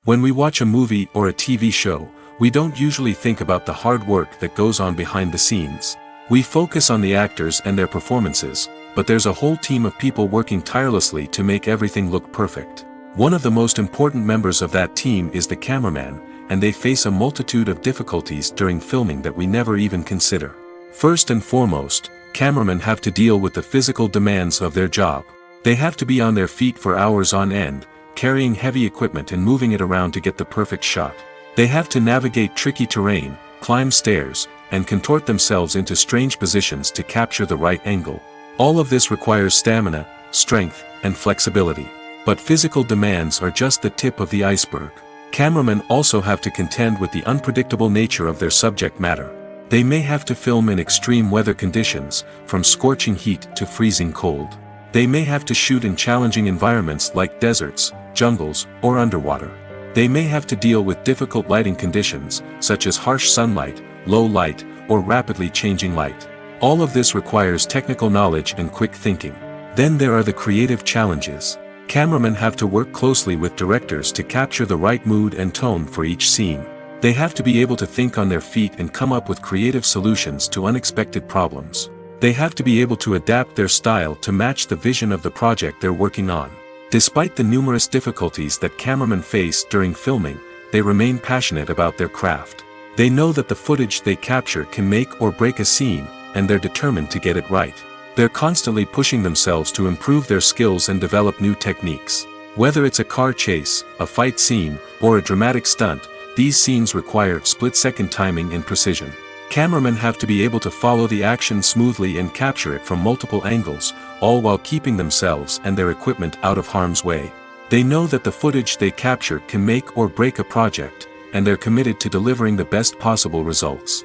When we watch a movie or a TV show, we don't usually think about the hard work that goes on behind the scenes. We focus on the actors and their performances, but there's a whole team of people working tirelessly to make everything look perfect. One of the most important members of that team is the cameraman, and they face a multitude of difficulties during filming that we never even consider. First and foremost, cameramen have to deal with the physical demands of their job. They have to be on their feet for hours on end, carrying heavy equipment and moving it around to get the perfect shot. They have to navigate tricky terrain, climb stairs, and contort themselves into strange positions to capture the right angle. All of this requires stamina, strength, and flexibility. But physical demands are just the tip of the iceberg. Cameramen also have to contend with the unpredictable nature of their subject matter. They may have to film in extreme weather conditions, from scorching heat to freezing cold. They may have to shoot in challenging environments like deserts, jungles, or underwater. They may have to deal with difficult lighting conditions, such as harsh sunlight, low light, or rapidly changing light. All of this requires technical knowledge and quick thinking. Then there are the creative challenges. Cameramen have to work closely with directors to capture the right mood and tone for each scene. They have to be able to think on their feet and come up with creative solutions to unexpected problems. They have to be able to adapt their style to match the vision of the project they're working on. Despite the numerous difficulties that cameramen face during filming, they remain passionate about their craft. They know that the footage they capture can make or break a scene, and they're determined to get it right. They're constantly pushing themselves to improve their skills and develop new techniques. Whether it's a car chase, a fight scene, or a dramatic stunt, these scenes require split-second timing and precision. Cameramen have to be able to follow the action smoothly and capture it from multiple angles, all while keeping themselves and their equipment out of harm's way. They know that the footage they capture can make or break a project, and they're committed to delivering the best possible results.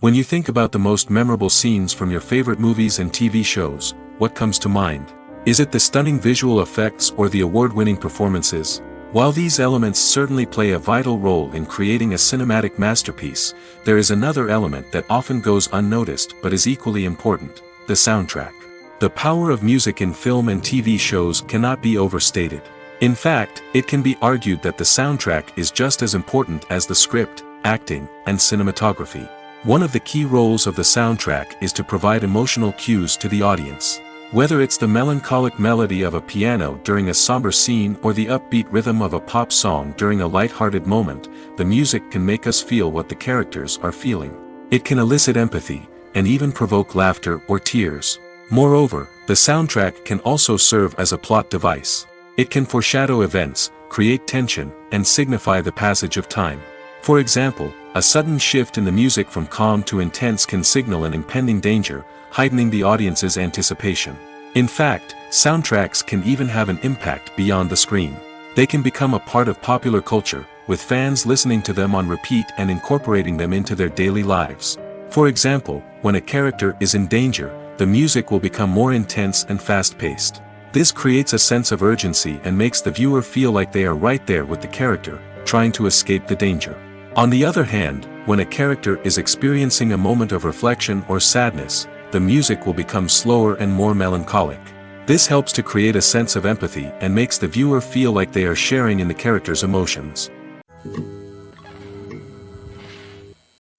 When you think about the most memorable scenes from your favorite movies and TV shows, what comes to mind? Is it the stunning visual effects or the award-winning performances? While these elements certainly play a vital role in creating a cinematic masterpiece, there is another element that often goes unnoticed but is equally important: the soundtrack. The power of music in film and TV shows cannot be overstated. In fact, it can be argued that the soundtrack is just as important as the script, acting, and cinematography. One of the key roles of the soundtrack is to provide emotional cues to the audience. Whether it's the melancholic melody of a piano during a somber scene or the upbeat rhythm of a pop song during a light-hearted moment, the music can make us feel what the characters are feeling. It can elicit empathy, and even provoke laughter or tears. Moreover, the soundtrack can also serve as a plot device. It can foreshadow events, create tension, and signify the passage of time. For example, a sudden shift in the music from calm to intense can signal an impending danger, heightening the audience's anticipation. In fact, soundtracks can even have an impact beyond the screen. They can become a part of popular culture, with fans listening to them on repeat and incorporating them into their daily lives. For example, when a character is in danger, the music will become more intense and fast-paced. This creates a sense of urgency and makes the viewer feel like they are right there with the character, trying to escape the danger. On the other hand, when a character is experiencing a moment of reflection or sadness, the music will become slower and more melancholic. This helps to create a sense of empathy and makes the viewer feel like they are sharing in the character's emotions.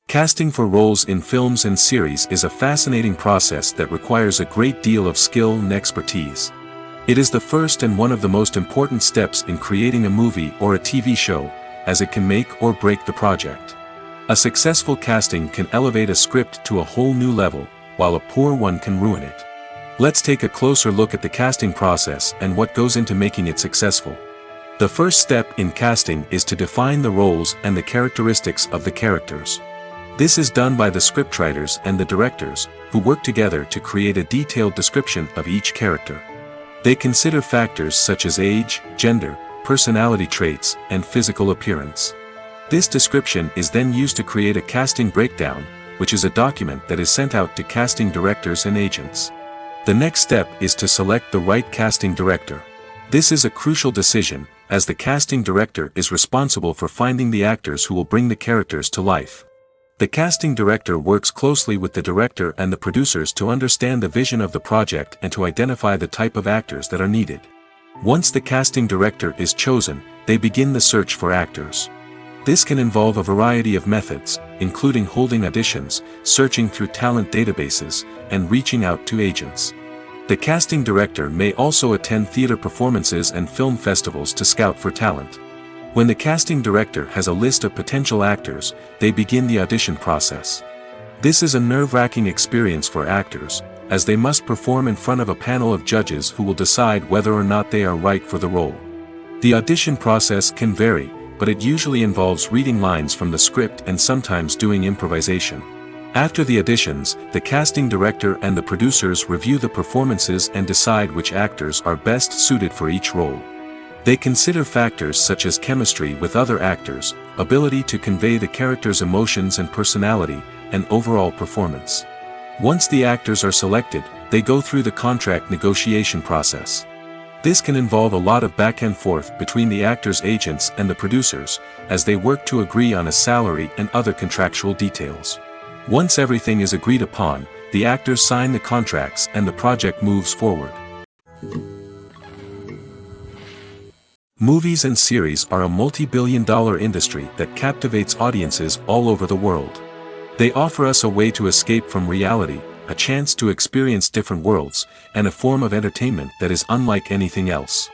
Casting for roles in films and series is a fascinating process that requires a great deal of skill and expertise. It is the first and one of the most important steps in creating a movie or a TV show, as it can make or break the project. A successful casting can elevate a script to a whole new level, while a poor one can ruin it. Let's take a closer look at the casting process and what goes into making it successful. The first step in casting is to define the roles and the characteristics of the characters. This is done by the scriptwriters and the directors, who work together to create a detailed description of each character. They consider factors such as age, gender, personality traits, and physical appearance. This description is then used to create a casting breakdown, which is a document that is sent out to casting directors and agents. The next step is to select the right casting director. This is a crucial decision, as the casting director is responsible for finding the actors who will bring the characters to life. The casting director works closely with the director and the producers to understand the vision of the project and to identify the type of actors that are needed. Once the casting director is chosen, they begin the search for actors. This can involve a variety of methods, including holding auditions, searching through talent databases, and reaching out to agents. The casting director may also attend theater performances and film festivals to scout for talent. When the casting director has a list of potential actors, they begin the audition process. This is a nerve-wracking experience for actors, as they must perform in front of a panel of judges who will decide whether or not they are right for the role. The audition process can vary, but it usually involves reading lines from the script and sometimes doing improvisation. After the auditions, the casting director and the producers review the performances and decide which actors are best suited for each role. They consider factors such as chemistry with other actors, ability to convey the character's emotions and personality, and overall performance. Once the actors are selected, they go through the contract negotiation process. This can involve a lot of back and forth between the actors' agents and the producers, as they work to agree on a salary and other contractual details. Once everything is agreed upon, the actors sign the contracts and the project moves forward. Movies and series are a multi-billion-dollar industry that captivates audiences all over the world. They offer us a way to escape from reality, a chance to experience different worlds, and a form of entertainment that is unlike anything else.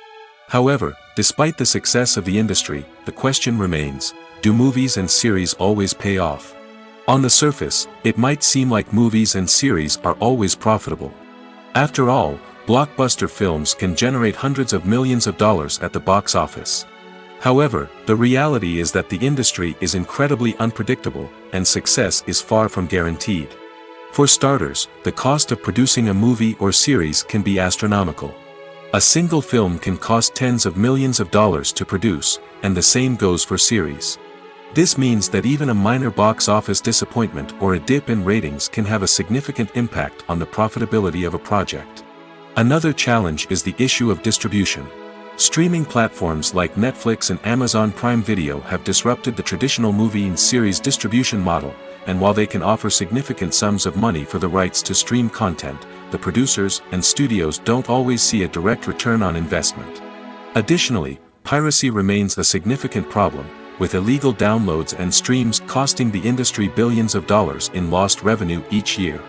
However, despite the success of the industry, the question remains, do movies and series always pay off? On the surface, it might seem like movies and series are always profitable. After all, blockbuster films can generate hundreds of millions of dollars at the box office. However, the reality is that the industry is incredibly unpredictable, and success is far from guaranteed. For starters, the cost of producing a movie or series can be astronomical. A single film can cost tens of millions of dollars to produce, and the same goes for series. This means that even a minor box office disappointment or a dip in ratings can have a significant impact on the profitability of a project. Another challenge is the issue of distribution. Streaming platforms like Netflix and Amazon Prime Video have disrupted the traditional movie and series distribution model, and while they can offer significant sums of money for the rights to stream content, the producers and studios don't always see a direct return on investment. Additionally, piracy remains a significant problem, with illegal downloads and streams costing the industry billions of dollars in lost revenue each year.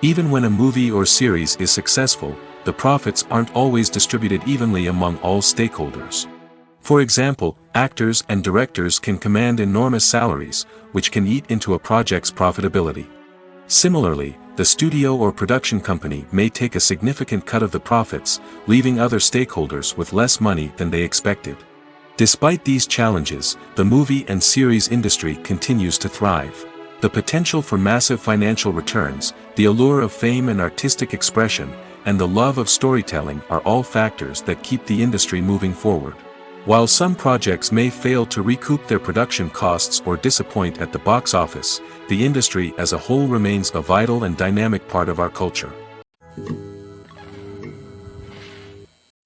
Even when a movie or series is successful, the profits aren't always distributed evenly among all stakeholders. For example, actors and directors can command enormous salaries, which can eat into a project's profitability. Similarly, the studio or production company may take a significant cut of the profits, leaving other stakeholders with less money than they expected. Despite these challenges, the movie and series industry continues to thrive. The potential for massive financial returns, the allure of fame and artistic expression, and the love of storytelling are all factors that keep the industry moving forward. While some projects may fail to recoup their production costs or disappoint at the box office, the industry as a whole remains a vital and dynamic part of our culture.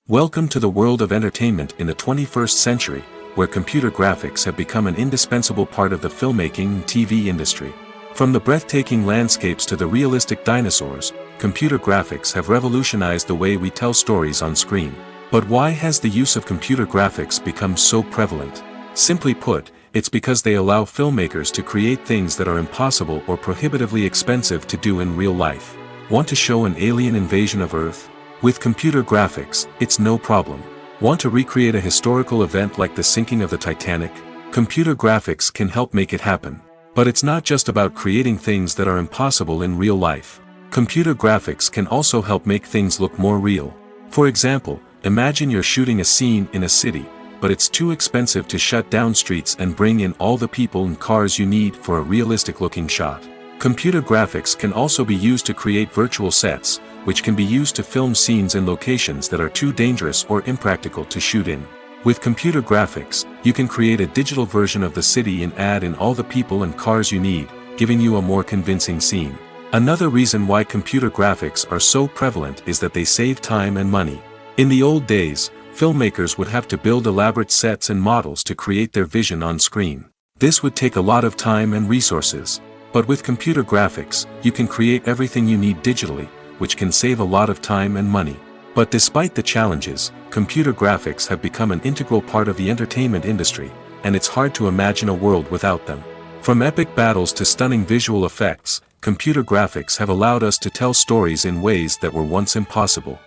Welcome to the world of entertainment in the 21st century, where computer graphics have become an indispensable part of the filmmaking and TV industry. From the breathtaking landscapes to the realistic dinosaurs, computer graphics have revolutionized the way we tell stories on screen. But why has the use of computer graphics become so prevalent? Simply put, it's because they allow filmmakers to create things that are impossible or prohibitively expensive to do in real life. Want to show an alien invasion of Earth? With computer graphics, it's no problem. Want to recreate a historical event like the sinking of the Titanic? Computer graphics can help make it happen. But it's not just about creating things that are impossible in real life. Computer graphics can also help make things look more real. For example, imagine you're shooting a scene in a city, but it's too expensive to shut down streets and bring in all the people and cars you need for a realistic-looking shot. Computer graphics can also be used to create virtual sets, which can be used to film scenes in locations that are too dangerous or impractical to shoot in. With computer graphics, you can create a digital version of the city and add in all the people and cars you need, giving you a more convincing scene. Another reason why computer graphics are so prevalent is that they save time and money. In the old days, filmmakers would have to build elaborate sets and models to create their vision on screen. This would take a lot of time and resources. But with computer graphics, you can create everything you need digitally, which can save a lot of time and money. But despite the challenges, computer graphics have become an integral part of the entertainment industry, and it's hard to imagine a world without them. From epic battles to stunning visual effects, computer graphics have allowed us to tell stories in ways that were once impossible.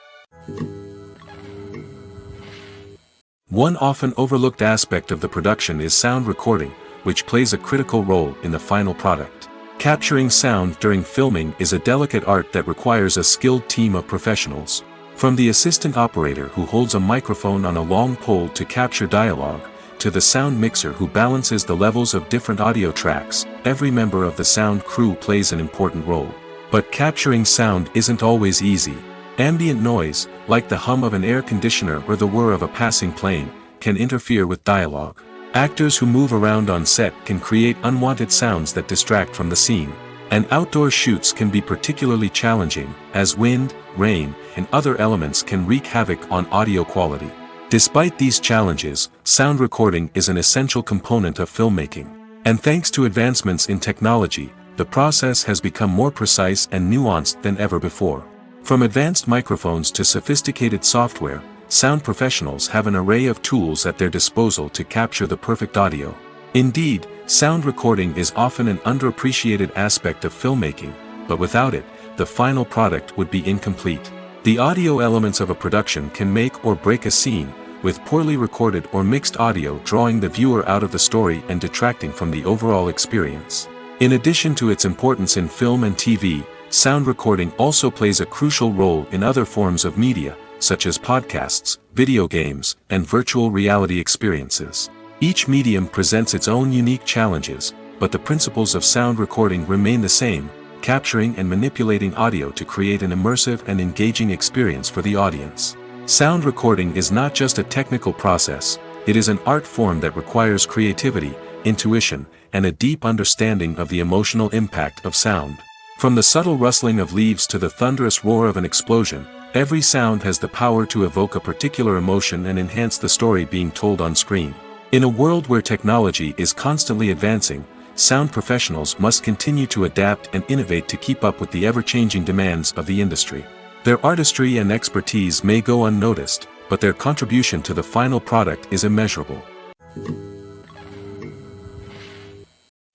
One often overlooked aspect of the production is sound recording, which plays a critical role in the final product. Capturing sound during filming is a delicate art that requires a skilled team of professionals. From the assistant operator who holds a microphone on a long pole to capture dialogue, to the sound mixer who balances the levels of different audio tracks, every member of the sound crew plays an important role. But capturing sound isn't always easy. Ambient noise, like the hum of an air conditioner or the whir of a passing plane, can interfere with dialogue. Actors who move around on set can create unwanted sounds that distract from the scene. And outdoor shoots can be particularly challenging, as wind, rain, and other elements can wreak havoc on audio quality. Despite these challenges, sound recording is an essential component of filmmaking. And thanks to advancements in technology, the process has become more precise and nuanced than ever before. From advanced microphones to sophisticated software, sound professionals have an array of tools at their disposal to capture the perfect audio. Indeed, sound recording is often an underappreciated aspect of filmmaking, but without it, the final product would be incomplete. The audio elements of a production can make or break a scene, with poorly recorded or mixed audio drawing the viewer out of the story and detracting from the overall experience. In addition to its importance in film and TV, sound recording also plays a crucial role in other forms of media, such as podcasts, video games, and virtual reality experiences. Each medium presents its own unique challenges, but the principles of sound recording remain the same, capturing and manipulating audio to create an immersive and engaging experience for the audience. Sound recording is not just a technical process, it is an art form that requires creativity, intuition, and a deep understanding of the emotional impact of sound. From the subtle rustling of leaves to the thunderous roar of an explosion, every sound has the power to evoke a particular emotion and enhance the story being told on screen. In a world where technology is constantly advancing, sound professionals must continue to adapt and innovate to keep up with the ever-changing demands of the industry. Their artistry and expertise may go unnoticed, but their contribution to the final product is immeasurable.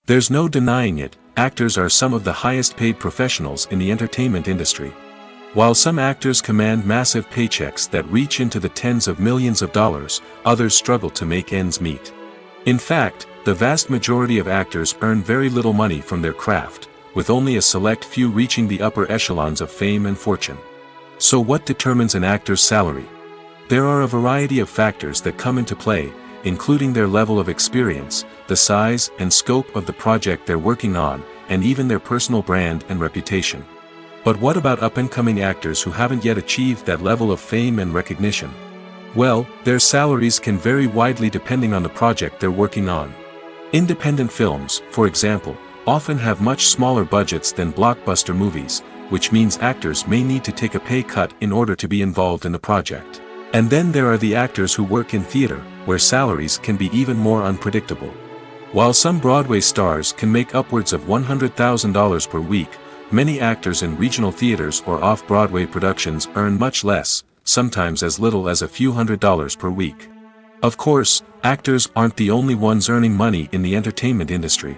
There's no denying it, actors are some of the highest-paid professionals in the entertainment industry. While some actors command massive paychecks that reach into the tens of millions of dollars, others struggle to make ends meet. In fact, the vast majority of actors earn very little money from their craft, with only a select few reaching the upper echelons of fame and fortune. So what determines an actor's salary? There are a variety of factors that come into play, including their level of experience, the size and scope of the project they're working on, and even their personal brand and reputation. But what about up-and-coming actors who haven't yet achieved that level of fame and recognition? Well, their salaries can vary widely depending on the project they're working on. Independent films, for example, often have much smaller budgets than blockbuster movies, which means actors may need to take a pay cut in order to be involved in the project. And then there are the actors who work in theater, where salaries can be even more unpredictable. While some Broadway stars can make upwards of $100,000 per week, many actors in regional theaters or off-Broadway productions earn much less, sometimes as little as a few $100s per week. Of course, actors aren't the only ones earning money in the entertainment industry.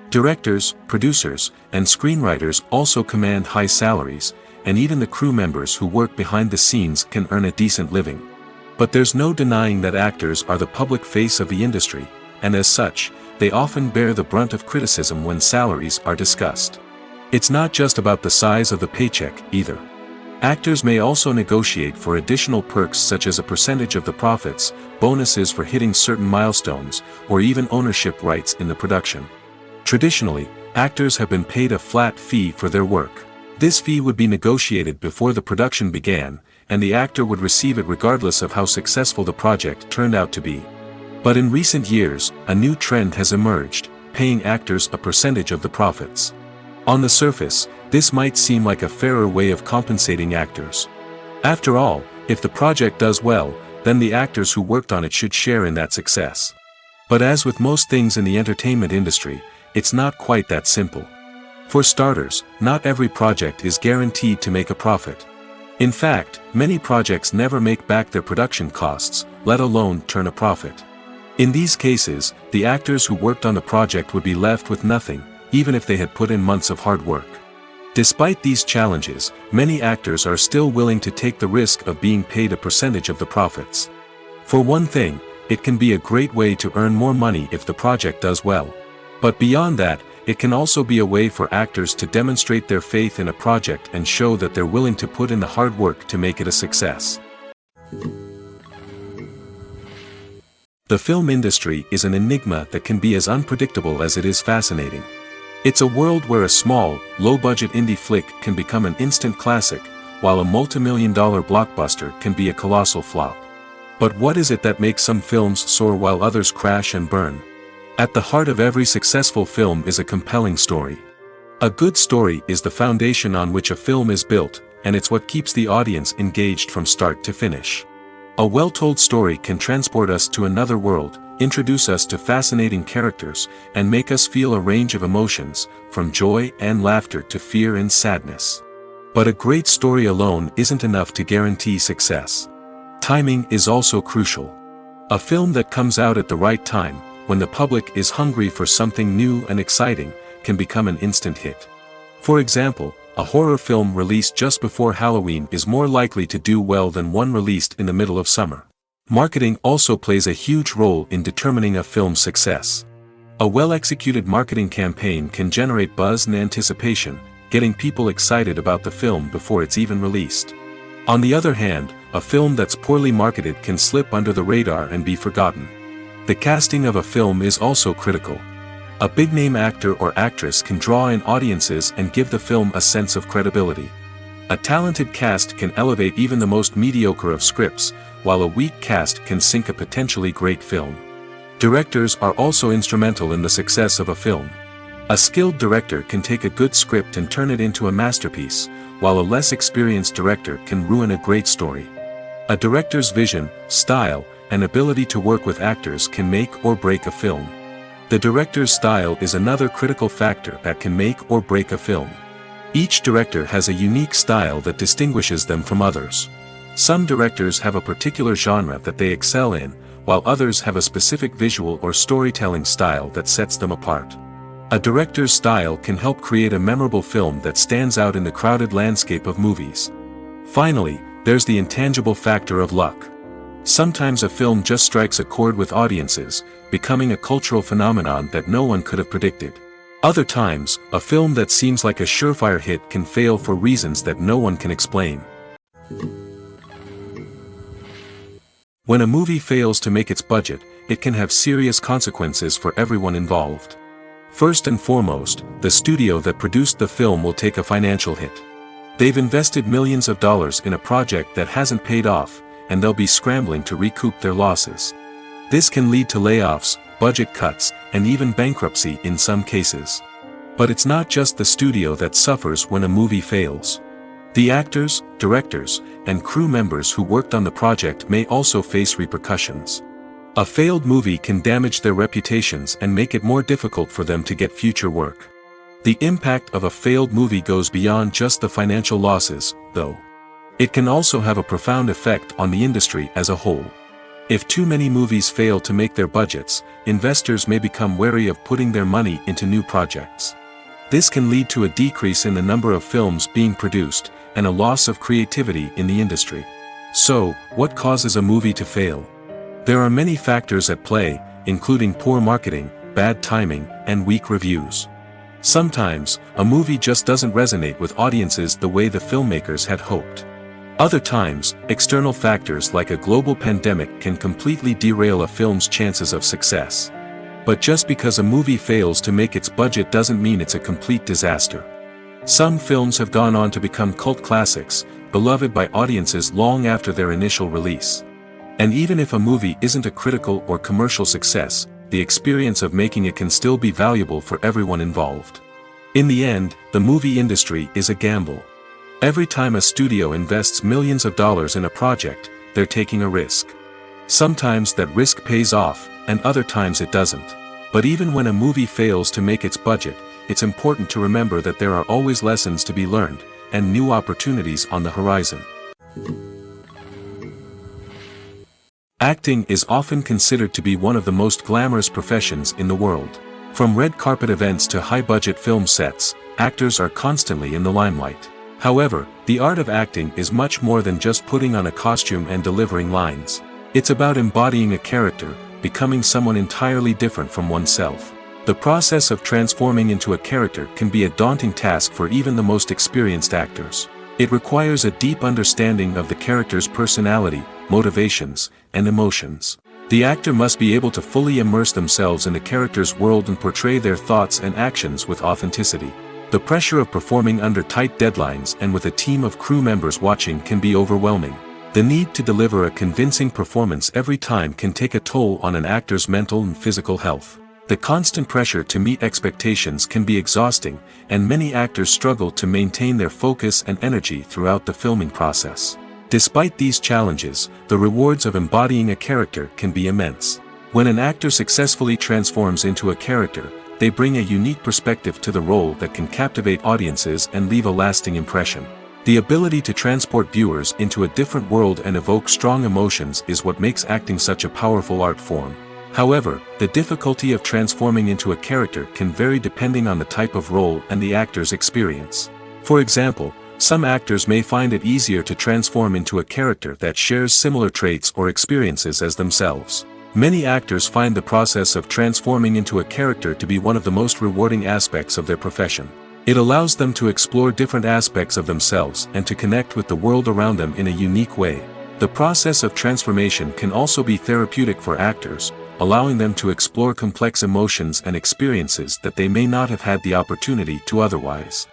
Directors, producers, and screenwriters also command high salaries, and even the crew members who work behind the scenes can earn a decent living. But there's no denying that actors are the public face of the industry, and as such, they often bear the brunt of criticism when salaries are discussed. It's not just about the size of the paycheck, either. Actors may also negotiate for additional perks such as a percentage of the profits, bonuses for hitting certain milestones, or even ownership rights in the production. Traditionally, actors have been paid a flat fee for their work. This fee would be negotiated before the production began, and the actor would receive it regardless of how successful the project turned out to be. But in recent years, a new trend has emerged, paying actors a percentage of the profits. On the surface, this might seem like a fairer way of compensating actors. After all, if the project does well, then the actors who worked on it should share in that success. But as with most things in the entertainment industry, it's not quite that simple. For starters, not every project is guaranteed to make a profit. In fact, many projects never make back their production costs, let alone turn a profit. In these cases, the actors who worked on the project would be left with nothing, even if they had put in months of hard work. Despite these challenges, many actors are still willing to take the risk of being paid a percentage of the profits. For one thing, it can be a great way to earn more money if the project does well. But beyond that, it can also be a way for actors to demonstrate their faith in a project and show that they're willing to put in the hard work to make it a success. The film industry is an enigma that can be as unpredictable as it is fascinating. It's a world where a small, low-budget indie flick can become an instant classic, while a multi-million-dollar blockbuster can be a colossal flop. But what is it that makes some films soar while others crash and burn? At the heart of every successful film is a compelling story. A good story is the foundation on which a film is built, and it's what keeps the audience engaged from start to finish. A well-told story can transport us to another world, introduce us to fascinating characters, and make us feel a range of emotions, from joy and laughter to fear and sadness. But a great story alone isn't enough to guarantee success. Timing is also crucial. A film that comes out at the right time, when the public is hungry for something new and exciting, can become an instant hit. For example, a horror film released just before Halloween is more likely to do well than one released in the middle of summer. Marketing also plays a huge role in determining a film's success. A well-executed marketing campaign can generate buzz and anticipation, getting people excited about the film before it's even released. On the other hand, a film that's poorly marketed can slip under the radar and be forgotten. The casting of a film is also critical. A big-name actor or actress can draw in audiences and give the film a sense of credibility. A talented cast can elevate even the most mediocre of scripts, while a weak cast can sink a potentially great film. Directors are also instrumental in the success of a film. A skilled director can take a good script and turn it into a masterpiece, while a less experienced director can ruin a great story. A director's vision, style, and ability to work with actors can make or break a film. The director's style is another critical factor that can make or break a film. Each director has a unique style that distinguishes them from others. Some directors have a particular genre that they excel in, while others have a specific visual or storytelling style that sets them apart. A director's style can help create a memorable film that stands out in the crowded landscape of movies. Finally, there's the intangible factor of luck. Sometimes a film just strikes a chord with audiences, becoming a cultural phenomenon that no one could have predicted. Other times, a film that seems like a surefire hit can fail for reasons that no one can explain. When a movie fails to make its budget, it can have serious consequences for everyone involved. First and foremost, the studio that produced the film will take a financial hit. They've invested millions of dollars in a project that hasn't paid off, and they'll be scrambling to recoup their losses. This can lead to layoffs, budget cuts, and even bankruptcy in some cases. But it's not just the studio that suffers when a movie fails. The actors, directors, and crew members who worked on the project may also face repercussions. A failed movie can damage their reputations and make it more difficult for them to get future work. The impact of a failed movie goes beyond just the financial losses, though. It can also have a profound effect on the industry as a whole. If too many movies fail to make their budgets, investors may become wary of putting their money into new projects. This can lead to a decrease in the number of films being produced, and a loss of creativity in the industry. So, what causes a movie to fail? There are many factors at play, including poor marketing, bad timing, and weak reviews. Sometimes, a movie just doesn't resonate with audiences the way the filmmakers had hoped. Other times, external factors like a global pandemic can completely derail a film's chances of success. But just because a movie fails to make its budget doesn't mean it's a complete disaster. Some films have gone on to become cult classics, beloved by audiences long after their initial release. And even if a movie isn't a critical or commercial success, the experience of making it can still be valuable for everyone involved. In the end, the movie industry is a gamble. Every time a studio invests millions of dollars in a project, they're taking a risk. Sometimes that risk pays off, and other times it doesn't. But even when a movie fails to make its budget, it's important to remember that there are always lessons to be learned, and new opportunities on the horizon. Acting is often considered to be one of the most glamorous professions in the world. From red carpet events to high-budget film sets, actors are constantly in the limelight. However, the art of acting is much more than just putting on a costume and delivering lines. It's about embodying a character, becoming someone entirely different from oneself. The process of transforming into a character can be a daunting task for even the most experienced actors. It requires a deep understanding of the character's personality, motivations, and emotions. The actor must be able to fully immerse themselves in the character's world and portray their thoughts and actions with authenticity. The pressure of performing under tight deadlines and with a team of crew members watching can be overwhelming. The need to deliver a convincing performance every time can take a toll on an actor's mental and physical health. The constant pressure to meet expectations can be exhausting, and many actors struggle to maintain their focus and energy throughout the filming process. Despite these challenges, the rewards of embodying a character can be immense. When an actor successfully transforms into a character, they bring a unique perspective to the role that can captivate audiences and leave a lasting impression. The ability to transport viewers into a different world and evoke strong emotions is what makes acting such a powerful art form. However, the difficulty of transforming into a character can vary depending on the type of role and the actor's experience. For example, some actors may find it easier to transform into a character that shares similar traits or experiences as themselves. Many actors find the process of transforming into a character to be one of the most rewarding aspects of their profession. It allows them to explore different aspects of themselves and to connect with the world around them in a unique way. The process of transformation can also be therapeutic for actors, allowing them to explore complex emotions and experiences that they may not have had the opportunity to otherwise.